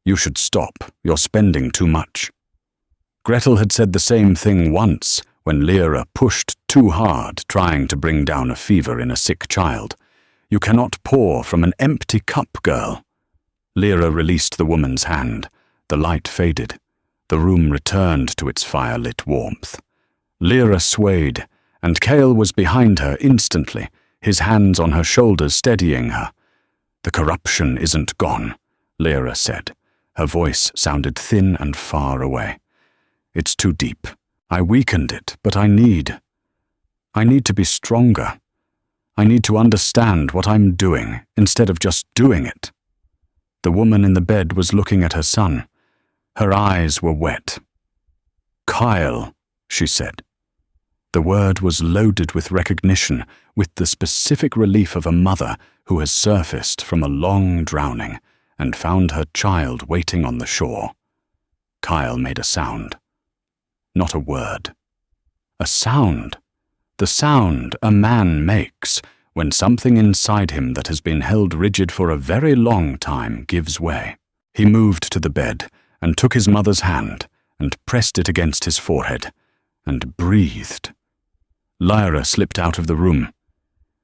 You should stop. You're spending too much." Gretel had said the same thing once when Lyra pushed too hard trying to bring down a fever in a sick child. "You cannot pour from an empty cup, girl." Lyra released the woman's hand. The light faded. The room returned to its fire-lit warmth. Lyra swayed, and Cale was behind her instantly, his hands on her shoulders steadying her. "The corruption isn't gone," Lyra said. Her voice sounded thin and far away. "It's too deep. I weakened it, but I need to be stronger. I need to understand what I'm doing instead of just doing it." The woman in the bed was looking at her son. Her eyes were wet. "Kyle," she said. The word was loaded with recognition, with the specific relief of a mother who has surfaced from a long drowning and found her child waiting on the shore. Kyle made a sound. Not a word. A sound. The sound a man makes when something inside him that has been held rigid for a very long time gives way. He moved to the bed and took his mother's hand and pressed it against his forehead and breathed. Lyra slipped out of the room.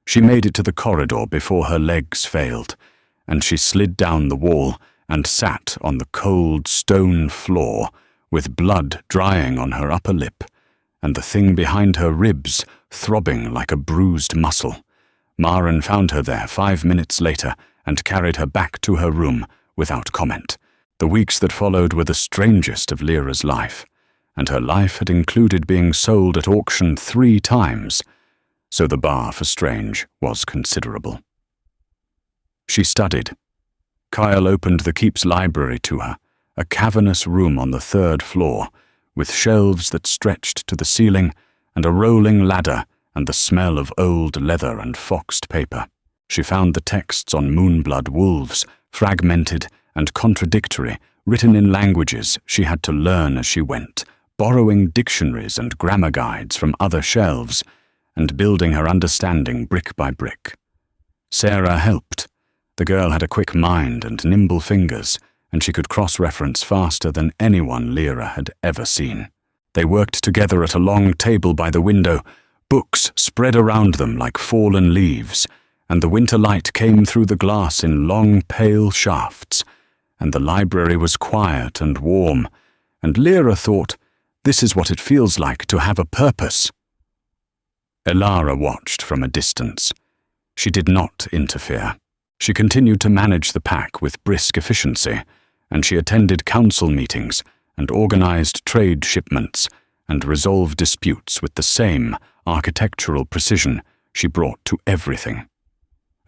She made it to the corridor before her legs failed, and she slid down the wall and sat on the cold stone floor with blood drying on her upper lip and the thing behind her ribs throbbing like a bruised muscle. Maren found her there 5 minutes later and carried her back to her room without comment. The weeks that followed were the strangest of Lyra's life, and her life had included being sold at auction 3 times, so the bar for strange was considerable. She studied. Kyle opened the Keep's library to her, a cavernous room on the 3rd floor, with shelves that stretched to the ceiling and a rolling ladder and the smell of old leather and foxed paper. She found the texts on Moonblood wolves, fragmented and contradictory, written in languages she had to learn as she went, borrowing dictionaries and grammar guides from other shelves, and building her understanding brick by brick. Sarah helped. The girl had a quick mind and nimble fingers, and she could cross-reference faster than anyone Lyra had ever seen. They worked together at a long table by the window, books spread around them like fallen leaves, and the winter light came through the glass in long, pale shafts, and the library was quiet and warm, and Lyra thought, this is what it feels like to have a purpose. Elara watched from a distance. She did not interfere. She continued to manage the pack with brisk efficiency, and she attended council meetings and organized trade shipments and resolved disputes with the same architectural precision she brought to everything.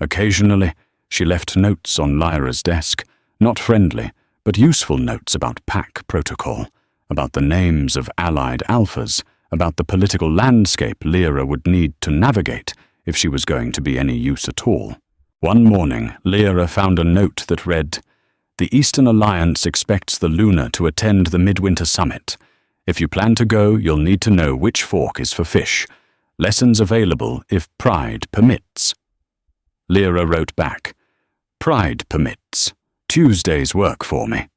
Occasionally, she left notes on Lyra's desk, not friendly, but useful notes about pack protocol, about the names of allied alphas, about the political landscape Lyra would need to navigate if she was going to be any use at all. One morning, Lyra found a note that read, "The Eastern Alliance expects the Luna to attend the Midwinter Summit. If you plan to go, you'll need to know which fork is for fish. Lessons available if pride permits." Lyra wrote back, "Pride permits. Tuesday's work for me."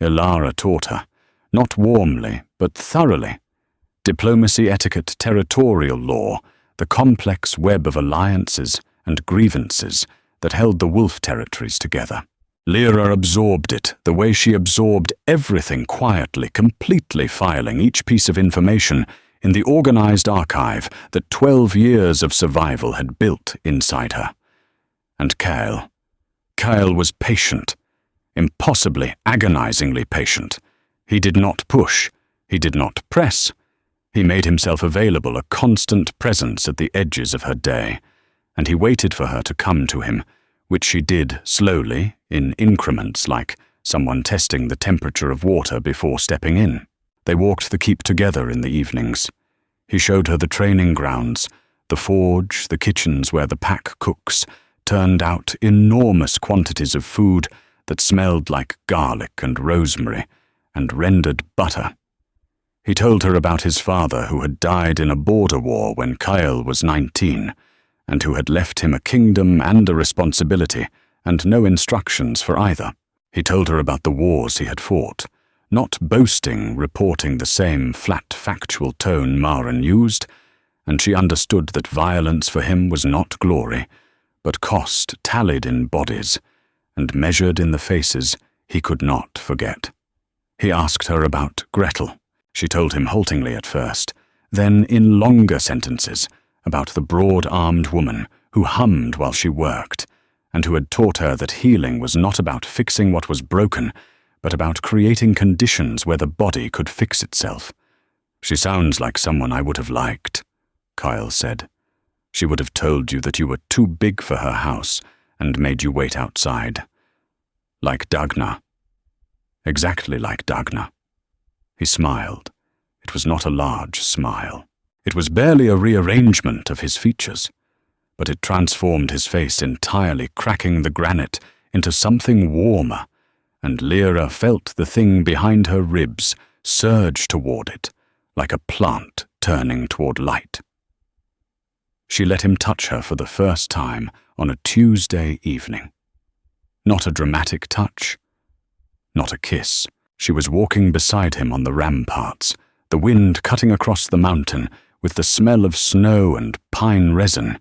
Elara taught her, not warmly, but thoroughly. Diplomacy, etiquette, territorial law, the complex web of alliances and grievances that held the wolf territories together. Lyra absorbed it the way she absorbed everything quietly, completely filing each piece of information in the organized archive that 12 years of survival had built inside her. And Kyle was patient, impossibly, agonizingly patient. He did not push, he did not press. He made himself available, a constant presence at the edges of her day, and he waited for her to come to him, which she did slowly, in increments like someone testing the temperature of water before stepping in. They walked the keep together in the evenings. He showed her the training grounds, the forge, the kitchens where the pack cooks turned out enormous quantities of food that smelled like garlic and rosemary and rendered butter. He told her about his father who had died in a border war when Kyle was 19, and who had left him a kingdom and a responsibility, and no instructions for either. He told her about the wars he had fought, not boasting, reporting the same flat factual tone Maren used, and she understood that violence for him was not glory, but cost tallied in bodies, and measured in the faces he could not forget. He asked her about Gretel. She told him haltingly at first, then in longer sentences, about the broad-armed woman who hummed while she worked, and who had taught her that healing was not about fixing what was broken, but about creating conditions where the body could fix itself. "She sounds like someone I would have liked," Kyle said. "She would have told you that you were too big for her house and made you wait outside. Like Dagna. Exactly like Dagna." He smiled. It was not a large smile. It was barely a rearrangement of his features, but it transformed his face entirely, cracking the granite into something warmer, and Lyra felt the thing behind her ribs surge toward it, like a plant turning toward light. She let him touch her for the first time on a Tuesday evening. Not a dramatic touch, not a kiss. She was walking beside him on the ramparts, the wind cutting across the mountain with the smell of snow and pine resin,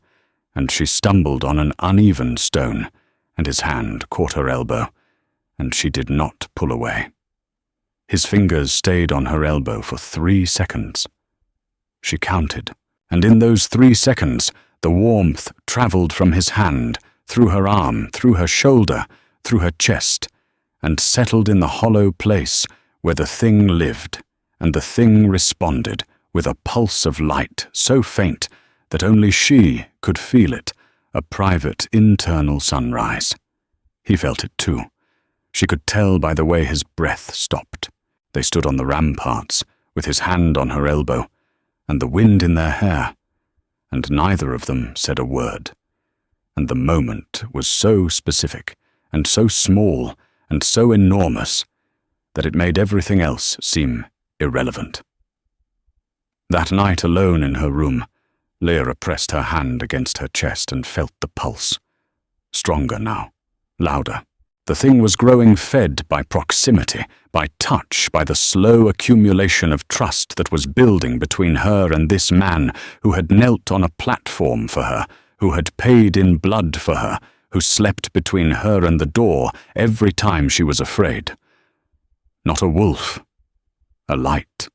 and she stumbled on an uneven stone, and his hand caught her elbow, and she did not pull away. His fingers stayed on her elbow for 3 seconds. She counted, and in those 3 seconds, the warmth traveled from his hand, through her arm, through her shoulder, through her chest, and settled in the hollow place where the thing lived, and the thing responded with a pulse of light so faint that only she could feel it, a private internal sunrise. He felt it too. She could tell by the way his breath stopped. They stood on the ramparts, with his hand on her elbow, and the wind in their hair, and neither of them said a word. And the moment was so specific, and so small, and so enormous, that it made everything else seem irrelevant. That night alone in her room, Lyra pressed her hand against her chest and felt the pulse. Stronger now, louder. The thing was growing, fed by proximity, by touch, by the slow accumulation of trust that was building between her and this man who had knelt on a platform for her, who had paid in blood for her, who slept between her and the door every time she was afraid. Not a wolf, a light.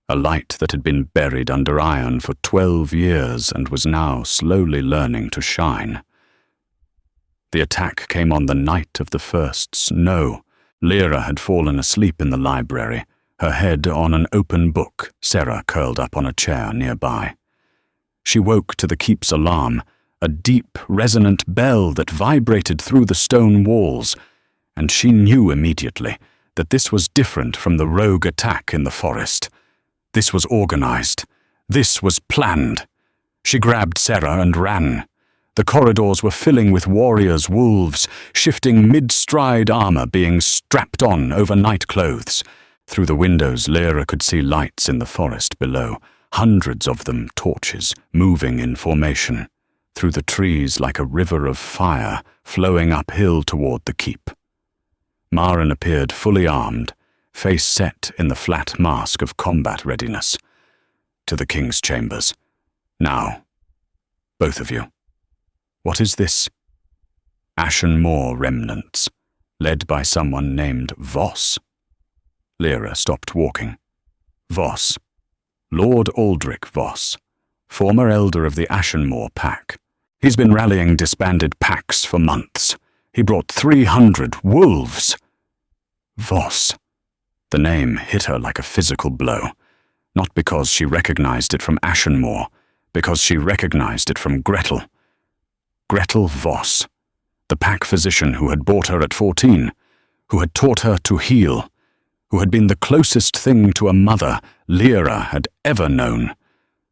A light that had been buried under iron for 12 years and was now slowly learning to shine. The attack came on the night of the first snow. Lyra had fallen asleep in the library, her head on an open book, Sarah curled up on a chair nearby. She woke to the keep's alarm, a deep, resonant bell that vibrated through the stone walls, and she knew immediately that this was different from the rogue attack in the forest. This was organized. This was planned. She grabbed Sarah and ran. The corridors were filling with warriors, wolves, shifting mid-stride armor being strapped on over night clothes. Through the windows, Lyra could see lights in the forest below, hundreds of them torches, moving in formation. Through the trees like a river of fire, flowing uphill toward the keep. Maren appeared fully armed, face set in the flat mask of combat readiness. To the king's chambers. Now, both of you. What is this? Ashen Moor remnants, led by someone named Voss. Lyra stopped walking. Voss. Lord Aldrich Voss, former elder of the Ashen Moor pack. He's been rallying disbanded packs for months. He brought 300 wolves. Voss. The name hit her like a physical blow, not because she recognized it from Ashen Moor, because she recognized it from Gretel. Gretel Voss, the pack physician who had bought her at 14, who had taught her to heal, who had been the closest thing to a mother Lyra had ever known,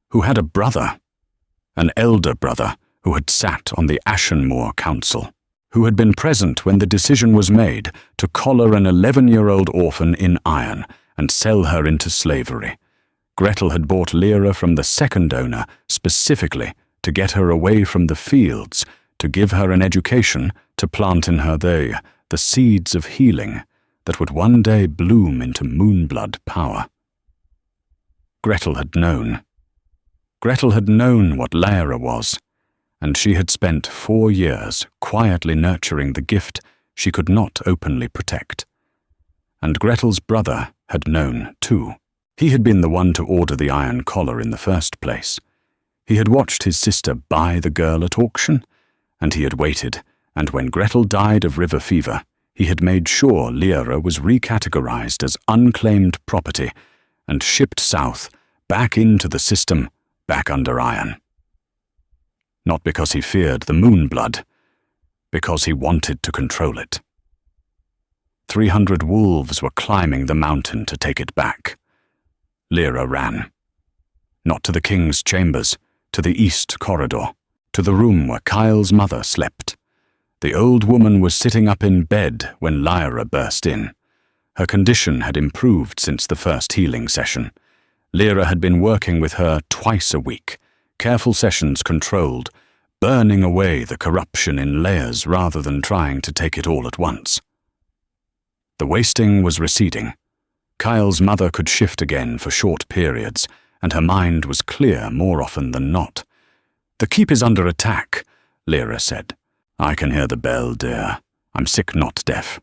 who had a brother, an elder brother who had sat on the Ashenmoor Council, who had been present when the decision was made to collar an 11-year-old orphan in iron and sell her into slavery. Gretel had bought Lyra from the second owner specifically to get her away from the fields, to give her an education, to plant in her the seeds of healing that would one day bloom into Moonblood power. Gretel had known. Gretel had known what Lyra was, and she had spent 4 years quietly nurturing the gift she could not openly protect. And Gretel's brother had known, too. He had been the one to order the iron collar in the first place. He had watched his sister buy the girl at auction, and he had waited, and when Gretel died of river fever, he had made sure Lyra was recategorized as unclaimed property and shipped south, back into the system, back under iron. Not because he feared the Moonblood, because he wanted to control it. 300 wolves were climbing the mountain to take it back. Lyra ran. Not to the king's chambers, to the east corridor, to the room where Kyle's mother slept. The old woman was sitting up in bed when Lyra burst in. Her condition had improved since the first healing session. Lyra had been working with her twice a week, careful sessions controlled, burning away the corruption in layers rather than trying to take it all at once. The wasting was receding. Kyle's mother could shift again for short periods, and her mind was clear more often than not. "The keep is under attack," Lyra said. "I can hear the bell, dear. I'm sick, not deaf."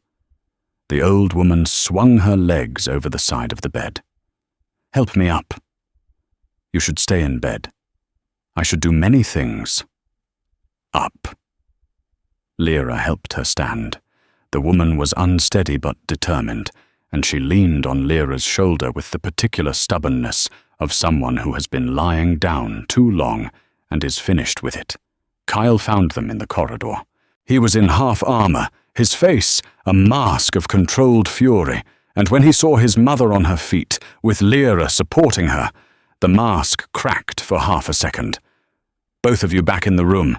The old woman swung her legs over the side of the bed. "Help me up. You should stay in bed. I should do many things. Up." Lyra helped her stand. The woman was unsteady but determined, and she leaned on Lyra's shoulder with the particular stubbornness of someone who has been lying down too long and is finished with it. Kyle found them in the corridor. He was in half armor, his face a mask of controlled fury, and when he saw his mother on her feet, with Lyra supporting her, the mask cracked for half a second. "Both of you back in the room."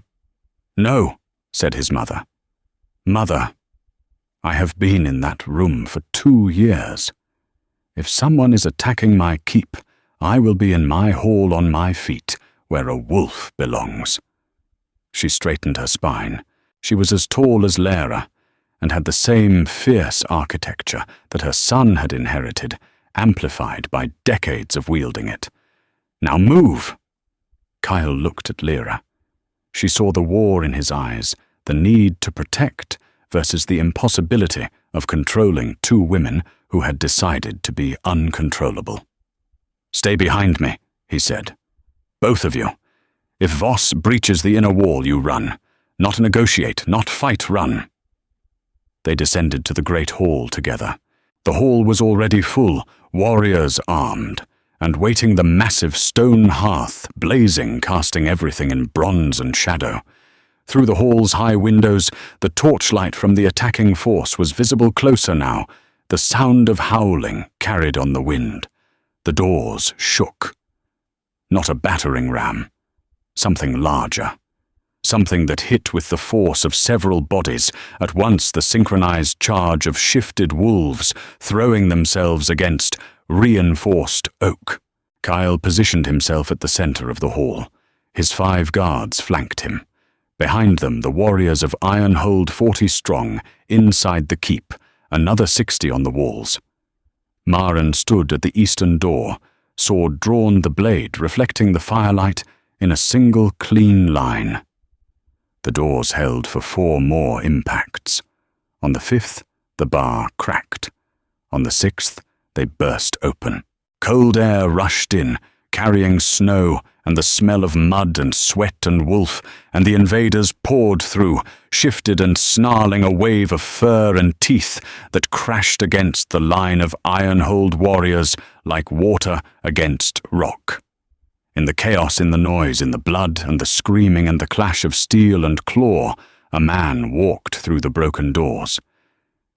"No," said his mother. "Mother, I have been in that room for 2 years. If someone is attacking my keep, I will be in my hall on my feet, where a wolf belongs." She straightened her spine. She was as tall as Lyra, and had the same fierce architecture that her son had inherited, amplified by decades of wielding it. "Now move!" Kyle looked at Lyra. She saw the war in his eyes, the need to protect versus the impossibility of controlling 2 women who had decided to be uncontrollable. "Stay behind me," he said. "Both of you. If Voss breaches the inner wall, you run. Not negotiate, not fight, run." They descended to the great hall together. The hall was already full, warriors armed, and waiting the massive stone hearth, blazing, casting everything in bronze and shadow. Through the hall's high windows, the torchlight from the attacking force was visible closer now, the sound of howling carried on the wind. The doors shook. Not a battering ram. Something larger. Something that hit with the force of several bodies, at once the synchronized charge of shifted wolves throwing themselves against reinforced oak. Kyle positioned himself at the center of the hall. His 5 guards flanked him. Behind them, the warriors of Ironhold 40 strong, inside the keep, another 60 on the walls. Maren stood at the eastern door, sword drawn, the blade reflecting the firelight in a single clean line. The doors held for 4 more impacts. On the 5th, the bar cracked. On the 6th, they burst open. Cold air rushed in, carrying snow and the smell of mud and sweat and wolf, and the invaders poured through, shifted and snarling a wave of fur and teeth that crashed against the line of Ironhold warriors like water against rock. In the chaos, in the noise, in the blood and the screaming and the clash of steel and claw, a man walked through the broken doors.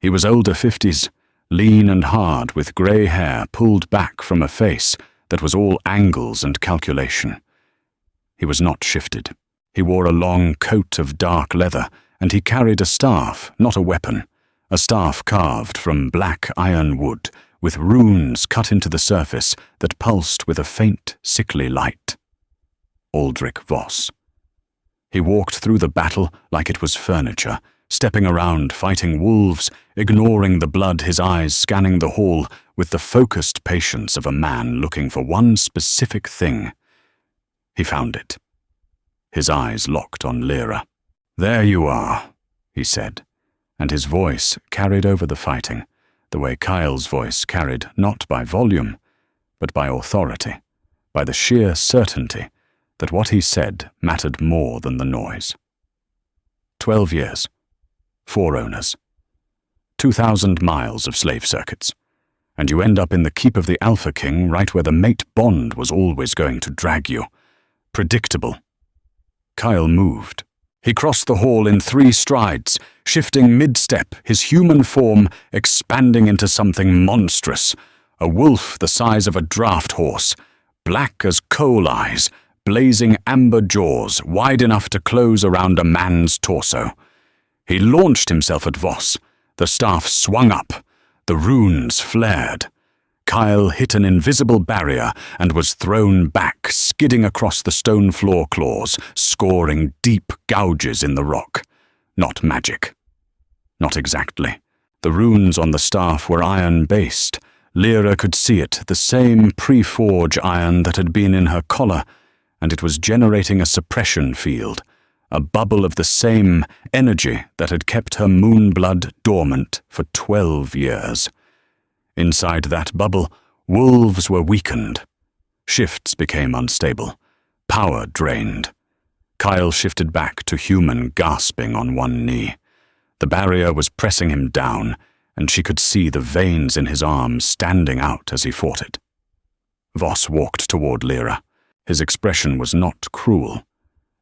He was older 50s, lean and hard, with grey hair pulled back from a face that was all angles and calculation. He was not shifted. He wore a long coat of dark leather, and he carried a staff, not a weapon, a staff carved from black iron wood, with runes cut into the surface that pulsed with a faint, sickly light. Aldrich Voss. He walked through the battle like it was furniture, stepping around, fighting wolves, ignoring the blood, his eyes scanning the hall with the focused patience of a man looking for one specific thing. He found it. His eyes locked on Lyra. "There you are," he said, and his voice carried over the fighting, the way Kyle's voice carried not by volume, but by authority, by the sheer certainty that what he said mattered more than the noise. 12 years, 4 owners, 2,000 miles of slave circuits, and you end up in the keep of the Alpha King, right where the mate bond was always going to drag you. Predictable. Kyle moved. He crossed the hall in 3 strides, shifting mid-step, his human form expanding into something monstrous, a wolf the size of a draft horse, black as coal eyes, blazing amber jaws wide enough to close around a man's torso. He launched himself at Voss. The staff swung up. The runes flared. Kyle hit an invisible barrier and was thrown back, skidding across the stone floor claws, scoring deep gouges in the rock. Not magic. Not exactly. The runes on the staff were iron-based. Lyra could see it, the same pre-forge iron that had been in her collar, and it was generating a suppression field, a bubble of the same energy that had kept her moon blood dormant for 12 years. Inside that bubble, wolves were weakened. Shifts became unstable. Power drained. Kyle shifted back to human, gasping on one knee. The barrier was pressing him down, and she could see the veins in his arms standing out as he fought it. Voss walked toward Lyra. His expression was not cruel.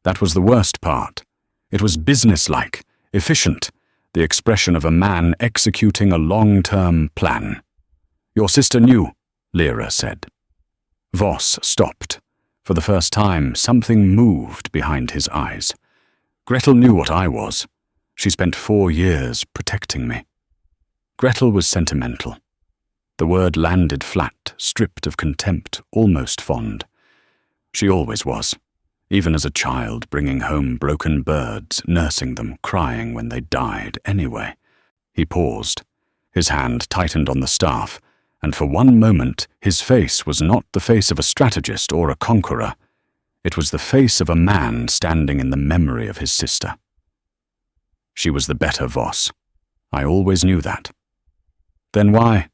That was the worst part. It was businesslike, efficient, the expression of a man executing a long-term plan. "Your sister knew," Lyra said. Voss stopped. For the first time, something moved behind his eyes. "Gretel knew what I was. She spent 4 years protecting me." Gretel was sentimental. The word landed flat, stripped of contempt, almost fond. She always was, even as a child, bringing home broken birds, nursing them, crying when they died anyway. He paused. His hand tightened on the staff, and for one moment his face was not the face of a strategist or a conqueror. It was the face of a man standing in the memory of his sister. She was the better Voss. I always knew that. Then why?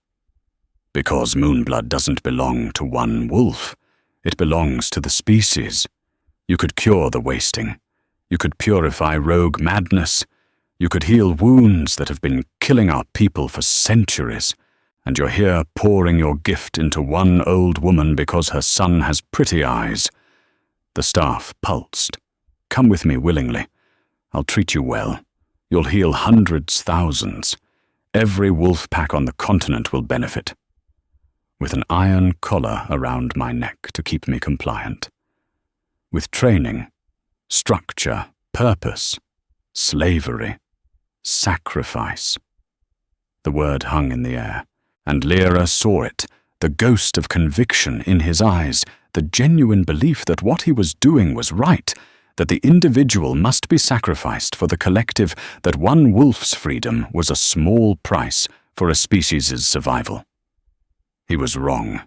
Because Moonblood doesn't belong to one wolf. It belongs to the species. You could cure the wasting. You could purify rogue madness. You could heal wounds that have been killing our people for centuries. And you're here pouring your gift into one old woman because her son has pretty eyes. The staff pulsed. "Come with me willingly. I'll treat you well. You'll heal hundreds, thousands. Every wolf pack on the continent will benefit. With an iron collar around my neck to keep me compliant. With training, structure, purpose, slavery, sacrifice." The word hung in the air, and Lyra saw it, the ghost of conviction in his eyes, the genuine belief that what he was doing was right, that the individual must be sacrificed for the collective, that one wolf's freedom was a small price for a species' survival. He was wrong,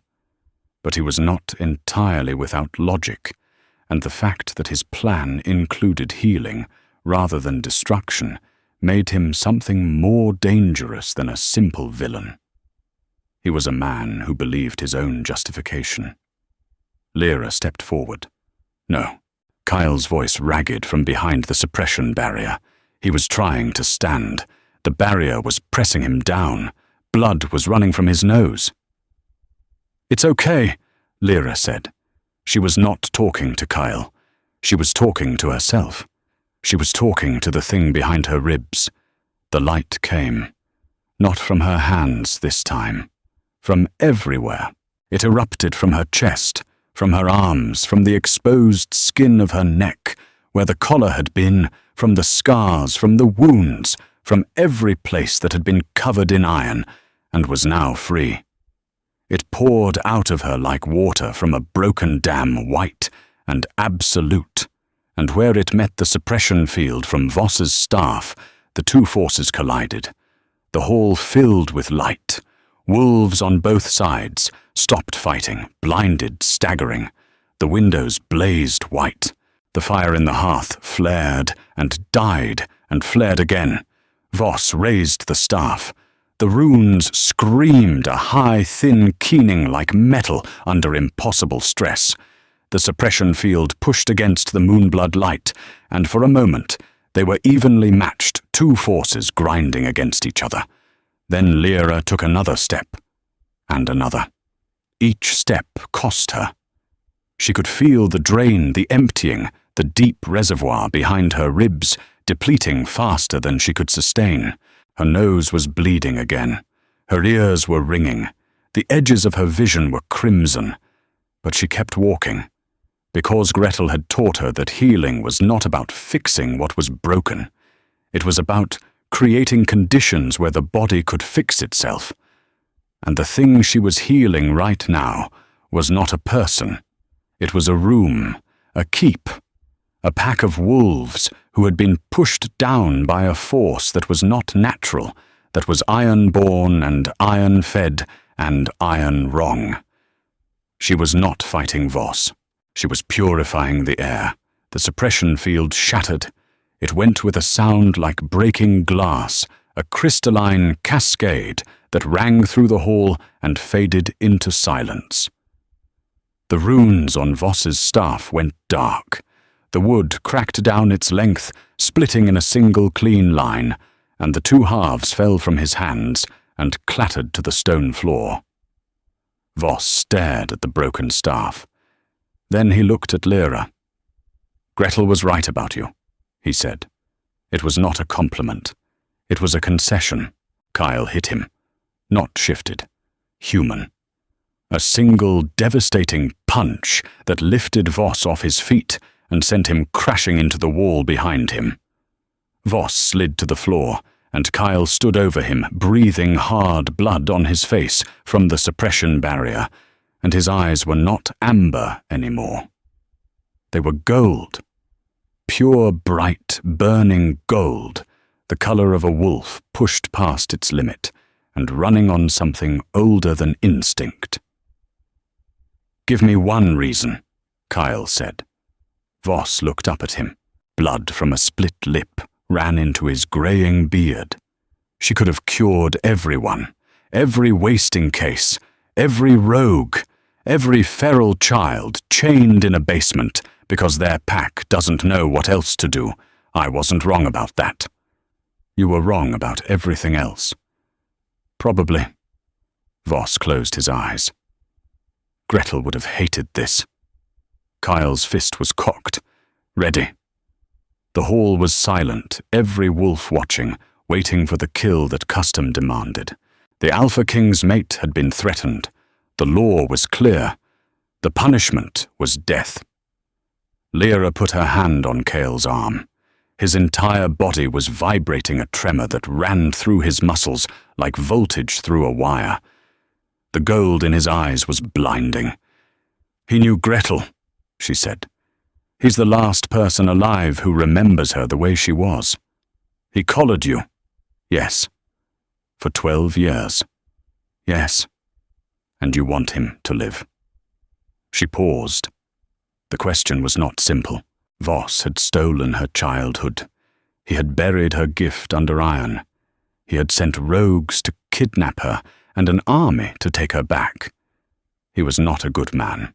but he was not entirely without logic, and the fact that his plan included healing rather than destruction made him something more dangerous than a simple villain. He was a man who believed his own justification. Lyra stepped forward. No. Kyle's voice ragged from behind the suppression barrier. He was trying to stand. The barrier was pressing him down. Blood was running from his nose. "It's okay," Lyra said. She was not talking to Kyle. She was talking to herself. She was talking to the thing behind her ribs. The light came. Not from her hands this time. From everywhere. It erupted from her chest, from her arms, from the exposed skin of her neck, where the collar had been, from the scars, from the wounds, from every place that had been covered in iron, and was now free. It poured out of her like water from a broken dam, white and absolute, and where it met the suppression field from Voss's staff, the two forces collided. The hall filled with light. Wolves on both sides stopped fighting, blinded, staggering. The windows blazed white. The fire in the hearth flared and died and flared again. Voss raised the staff. The runes screamed a high, thin keening like metal under impossible stress. The suppression field pushed against the moonblood light, and for a moment they were evenly matched, two forces grinding against each other. Then Lyra took another step, and another. Each step cost her. She could feel the drain, the emptying, the deep reservoir behind her ribs, depleting faster than she could sustain. Her nose was bleeding again. Her ears were ringing. The edges of her vision were crimson. But she kept walking, because Gretel had taught her that healing was not about fixing what was broken. It was about creating conditions where the body could fix itself. And the thing she was healing right now was not a person. It was a room, a keep, a pack of wolves who had been pushed down by a force that was not natural, that was iron-born and iron-fed and iron-wrong. She was not fighting Voss. She was purifying the air. The suppression field shattered. It went with a sound like breaking glass, a crystalline cascade that rang through the hall and faded into silence. The runes on Voss's staff went dark. The wood cracked down its length, splitting in a single clean line, and the two halves fell from his hands and clattered to the stone floor. Voss stared at the broken staff. Then he looked at Lyra. "Gretel was right about you," he said. It was not a compliment. It was a concession. Kyle hit him. Not shifted. Human. A single devastating punch that lifted Voss off his feet and sent him crashing into the wall behind him. Voss slid to the floor, and Kyle stood over him, breathing hard blood on his face from the suppression barrier, and his eyes were not amber anymore. They were gold. Pure, bright, burning gold, the color of a wolf pushed past its limit and running on something older than instinct. "Give me one reason," Kyle said. Voss looked up at him. Blood from a split lip ran into his graying beard. She could have cured everyone, every wasting case, every rogue, every feral child chained in a basement because their pack doesn't know what else to do. I wasn't wrong about that. You were wrong about everything else. Probably. Voss closed his eyes. Gretel would have hated this. Kyle's fist was cocked, ready. The hall was silent, every wolf watching, waiting for the kill that custom demanded. The Alpha King's mate had been threatened. The law was clear. The punishment was death. Lyra put her hand on Cale's arm. His entire body was vibrating a tremor that ran through his muscles like voltage through a wire. The gold in his eyes was blinding. "He knew Gretel," she said. "He's the last person alive who remembers her the way she was. He collared you." "Yes." "For 12 years." "Yes." "And you want him to live." She paused. The question was not simple. Voss had stolen her childhood. He had buried her gift under iron. He had sent rogues to kidnap her and an army to take her back. He was not a good man,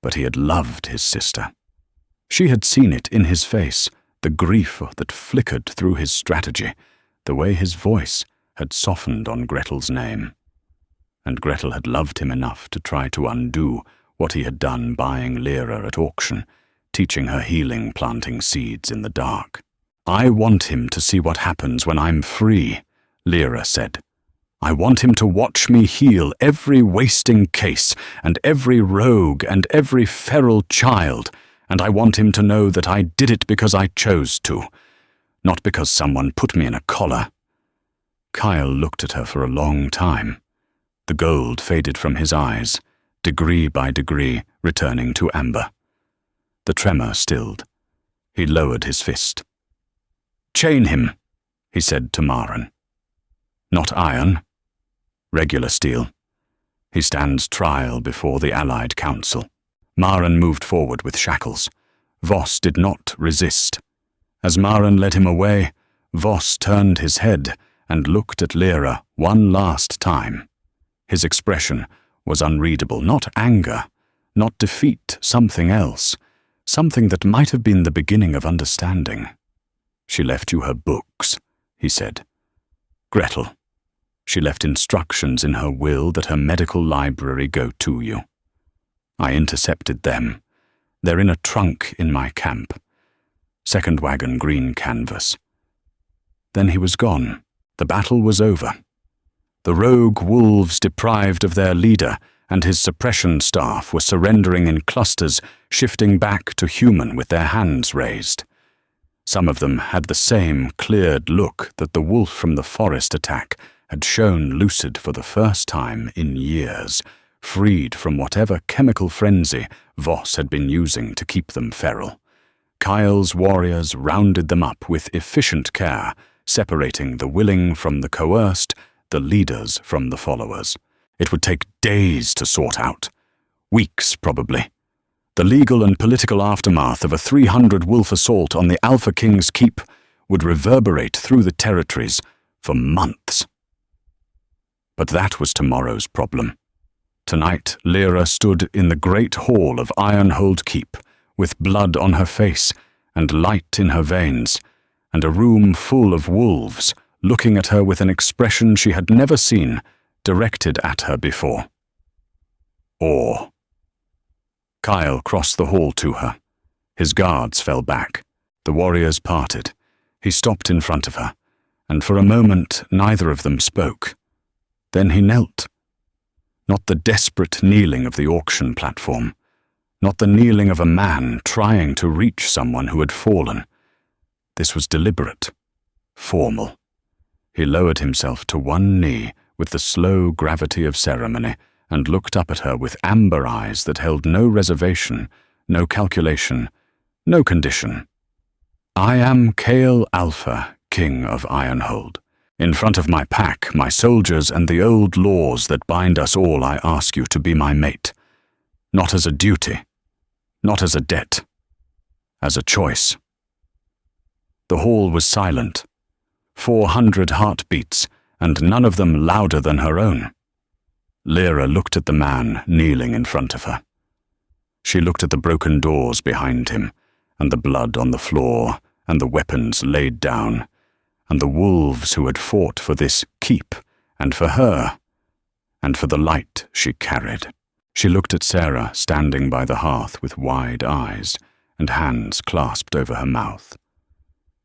but he had loved his sister. She had seen it in his face, the grief that flickered through his strategy, the way his voice had softened on Gretel's name. And Gretel had loved him enough to try to undo what he had done buying Lyra at auction, teaching her healing, planting seeds in the dark. "I want him to see what happens when I'm free," Lyra said. "I want him to watch me heal every wasting case, and every rogue, and every feral child, and I want him to know that I did it because I chose to, not because someone put me in a collar." Kyle looked at her for a long time. The gold faded from his eyes, degree by degree returning to amber. The tremor stilled. He lowered his fist. "Chain him," he said to Maren. "Not iron. Regular steel. He stands trial before the Allied Council." Maren moved forward with shackles. Voss did not resist. As Maren led him away, Voss turned his head and looked at Lyra one last time. His expression was unreadable, not anger, not defeat, something else, something that might have been the beginning of understanding. "She left you her books," he said. "Gretel. She left instructions in her will that her medical library go to you. I intercepted them. They're in a trunk in my camp. Second wagon, green canvas." Then he was gone. The battle was over. The rogue wolves, deprived of their leader, and his suppression staff were surrendering in clusters, shifting back to human with their hands raised. Some of them had the same cleared look that the wolf from the forest attack had shown lucid for the first time in years, freed from whatever chemical frenzy Voss had been using to keep them feral. Kyle's warriors rounded them up with efficient care, separating the willing from the coerced, the leaders from the followers. It would take days to sort out. Weeks, probably. The legal and political aftermath of a 300-wolf assault on the Alpha King's keep would reverberate through the territories for months. But that was tomorrow's problem. Tonight, Lyra stood in the great hall of Ironhold Keep, with blood on her face and light in her veins, and a room full of wolves looking at her with an expression she had never seen directed at her before. Awe. Kyle crossed the hall to her. His guards fell back. The warriors parted. He stopped in front of her, and for a moment neither of them spoke. Then he knelt. Not the desperate kneeling of the auction platform, not the kneeling of a man trying to reach someone who had fallen. This was deliberate, formal. He lowered himself to one knee with the slow gravity of ceremony and looked up at her with amber eyes that held no reservation, no calculation, no condition. "I am Kale Alpha, King of Ironhold. In front of my pack, my soldiers, and the old laws that bind us all, I ask you to be my mate. Not as a duty, not as a debt, as a choice." The hall was silent. 400 heartbeats, and none of them louder than her own. Lyra looked at the man kneeling in front of her. She looked at the broken doors behind him, and the blood on the floor, and the weapons laid down, and the wolves who had fought for this keep, and for her, and for the light she carried. She looked at Sarah standing by the hearth with wide eyes, and hands clasped over her mouth.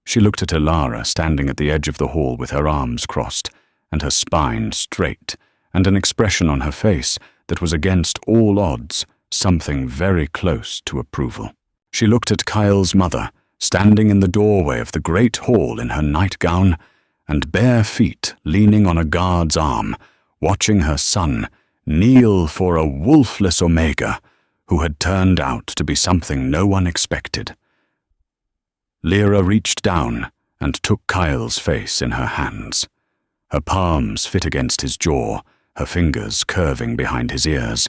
She looked at Elara standing at the edge of the hall with her arms crossed, and her spine straight, and an expression on her face that was against all odds, something very close to approval. She looked at Kyle's mother, standing in the doorway of the great hall in her nightgown, and bare feet leaning on a guard's arm, watching her son kneel for a wolfless Omega who had turned out to be something no one expected. Lyra reached down and took Kyle's face in her hands. Her palms fit against his jaw, her fingers curving behind his ears,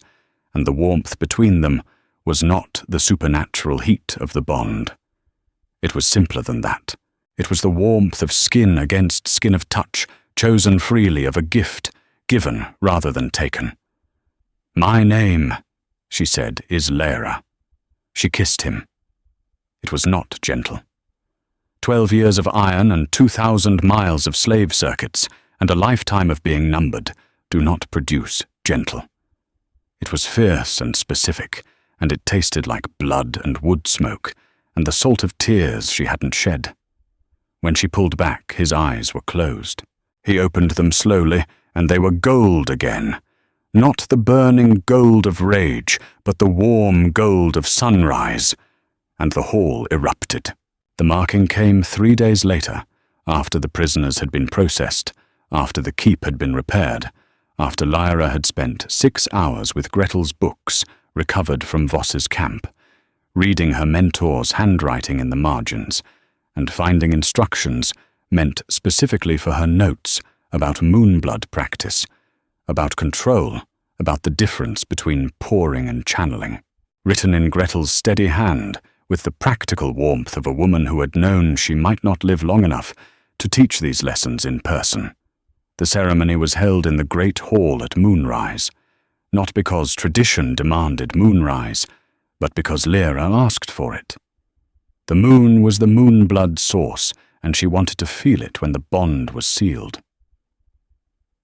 and the warmth between them was not the supernatural heat of the bond. It was simpler than that. It was the warmth of skin against skin of touch, chosen freely of a gift, given rather than taken. "My name," she said, "is Lyra." She kissed him. It was not gentle. 12 years of iron and 2,000 miles of slave circuits, and a lifetime of being numbered, do not produce gentle. It was fierce and specific, and it tasted like blood and wood smoke, and the salt of tears she hadn't shed. When she pulled back, his eyes were closed. He opened them slowly, and they were gold again. Not the burning gold of rage, but the warm gold of sunrise. And the hall erupted. The marking came 3 days later, after the prisoners had been processed, after the keep had been repaired, after Lyra had spent 6 hours with Gretel's books, recovered from Voss's camp, reading her mentor's handwriting in the margins, and finding instructions meant specifically for her notes about moonblood practice, about control, about the difference between pouring and channeling, written in Gretel's steady hand with the practical warmth of a woman who had known she might not live long enough to teach these lessons in person. The ceremony was held in the great hall at moonrise, not because tradition demanded moonrise, but because Lyra asked for it. The moon was the moonblood source, and she wanted to feel it when the bond was sealed.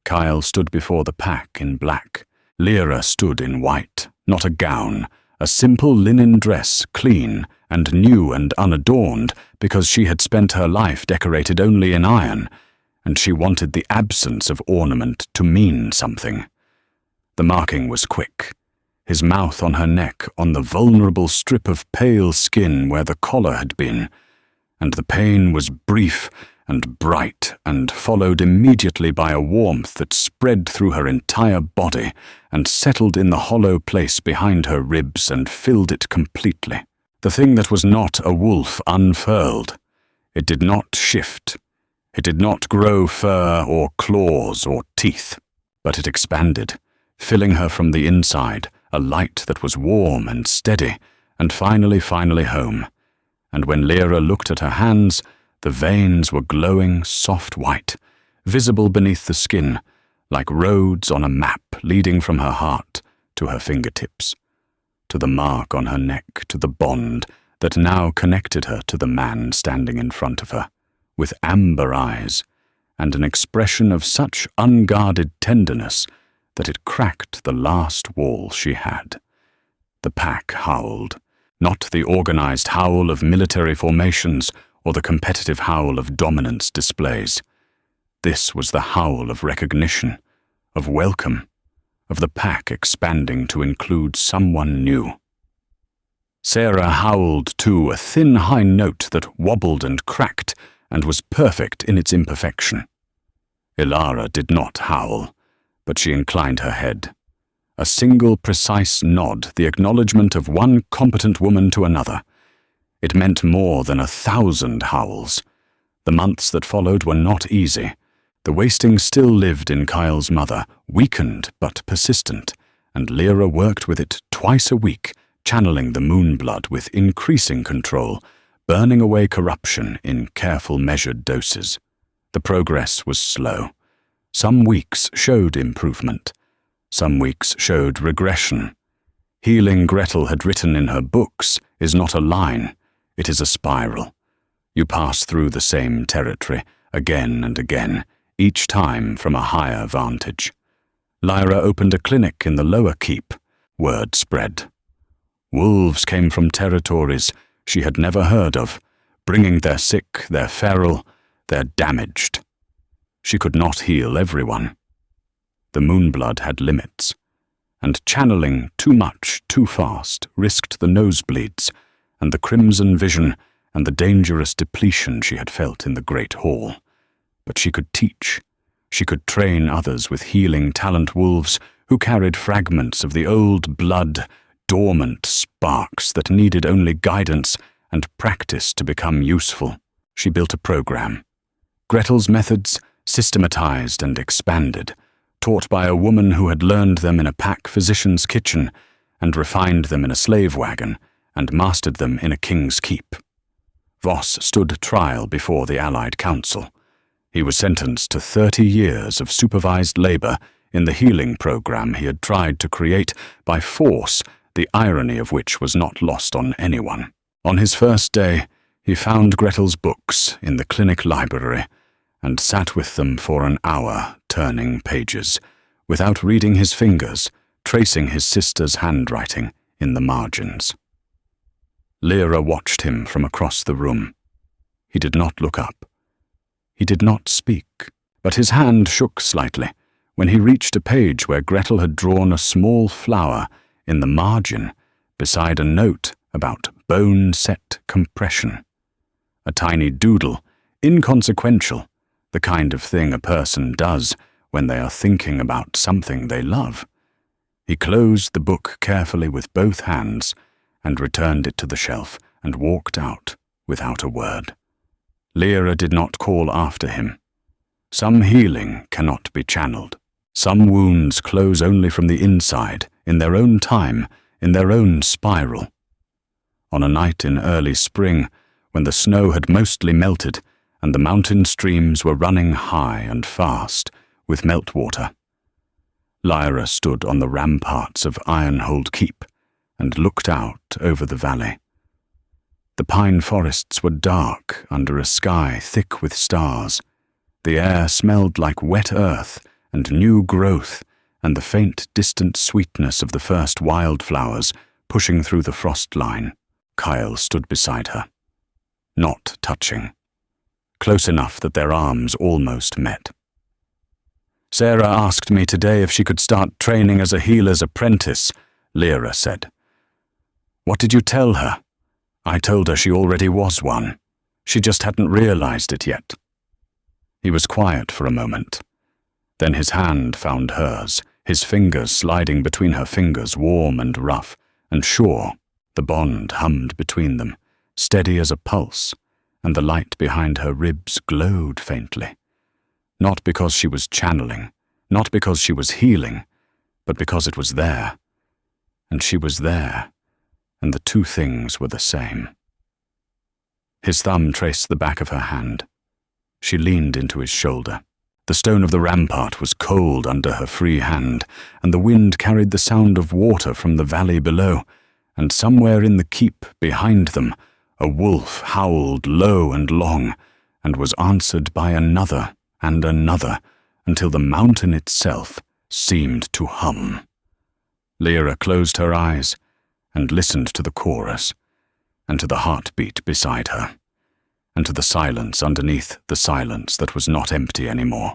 Kyle stood before the pack in black. Lyra stood in white, not a gown, a simple linen dress, clean and new and unadorned, because she had spent her life decorated only in iron, and she wanted the absence of ornament to mean something. The marking was quick. His mouth on her neck, on the vulnerable strip of pale skin where the collar had been, and the pain was brief and bright and followed immediately by a warmth that spread through her entire body and settled in the hollow place behind her ribs and filled it completely. The thing that was not a wolf unfurled. It did not shift. It did not grow fur or claws or teeth, but it expanded, filling her from the inside, a light that was warm and steady, and finally home. And when Lyra looked at her hands, the veins were glowing soft white, visible beneath the skin, like roads on a map leading from her heart to her fingertips, to the mark on her neck, to the bond that now connected her to the man standing in front of her, with amber eyes and an expression of such unguarded tenderness that it cracked the last wall she had. The pack howled, not the organized howl of military formations or the competitive howl of dominance displays. This was the howl of recognition, of welcome, of the pack expanding to include someone new. Sarah howled too, a thin high note that wobbled and cracked and was perfect in its imperfection. Ilara did not howl, but she inclined her head. A single precise nod, the acknowledgement of one competent woman to another. It meant more than 1,000 howls. The months that followed were not easy. The wasting still lived in Kyle's mother, weakened but persistent, and Lyra worked with it twice a week, channeling the moonblood with increasing control, burning away corruption in careful measured doses. The progress was slow. Some weeks showed improvement. Some weeks showed regression. Healing Gretel had written in her books is not a line, it is a spiral. You pass through the same territory again and again, each time from a higher vantage. Lyra opened a clinic in the lower keep. Word spread. Wolves came from territories she had never heard of, bringing their sick, their feral, their damaged. She could not heal everyone. The moonblood had limits, and channeling too much, too fast, risked the nosebleeds, and the crimson vision, and the dangerous depletion she had felt in the great hall. But she could teach. She could train others with healing talent wolves who carried fragments of the old blood, dormant sparks that needed only guidance and practice to become useful. She built a program. Gretel's methods, systematized and expanded, taught by a woman who had learned them in a pack physician's kitchen and refined them in a slave wagon and mastered them in a king's keep. Voss stood trial before the Allied Council. He was sentenced to 30 years of supervised labor in the healing program he had tried to create by force, the irony of which was not lost on anyone. On his first day, he found Gretel's books in the clinic library and sat with them for an hour, turning pages, without reading his fingers, tracing his sister's handwriting, in the margins. Lyra watched him from across the room. He did not look up. He did not speak, but his hand shook slightly when he reached a page where Gretel had drawn a small flower in the margin beside a note about bone-set compression. A tiny doodle, inconsequential, the kind of thing a person does when they are thinking about something they love. He closed the book carefully with both hands and returned it to the shelf and walked out without a word. Lyra did not call after him. Some healing cannot be channeled. Some wounds close only from the inside, in their own time, in their own spiral. On a night in early spring, when the snow had mostly melted and the mountain streams were running high and fast with meltwater, Lyra stood on the ramparts of Ironhold Keep and looked out over the valley. The pine forests were dark under a sky thick with stars. The air smelled like wet earth and new growth and the faint, distant sweetness of the first wildflowers pushing through the frost line. Kyle stood beside her, not touching, close enough that their arms almost met. "Sarah asked me today if she could start training as a healer's apprentice," Lyra said. "What did you tell her?" "I told her she already was one. She just hadn't realized it yet." He was quiet for a moment. Then his hand found hers, his fingers sliding between her fingers, warm and rough, and sure. The bond hummed between them, steady as a pulse, and the light behind her ribs glowed faintly. Not because she was channeling, not because she was healing, but because it was there. And she was there, and the two things were the same. His thumb traced the back of her hand. She leaned into his shoulder. The stone of the rampart was cold under her free hand, and the wind carried the sound of water from the valley below, and somewhere in the keep behind them, a wolf howled low and long, and was answered by another and another, until the mountain itself seemed to hum. Lyra closed her eyes and listened to the chorus, and to the heartbeat beside her, and to the silence underneath the silence that was not empty anymore.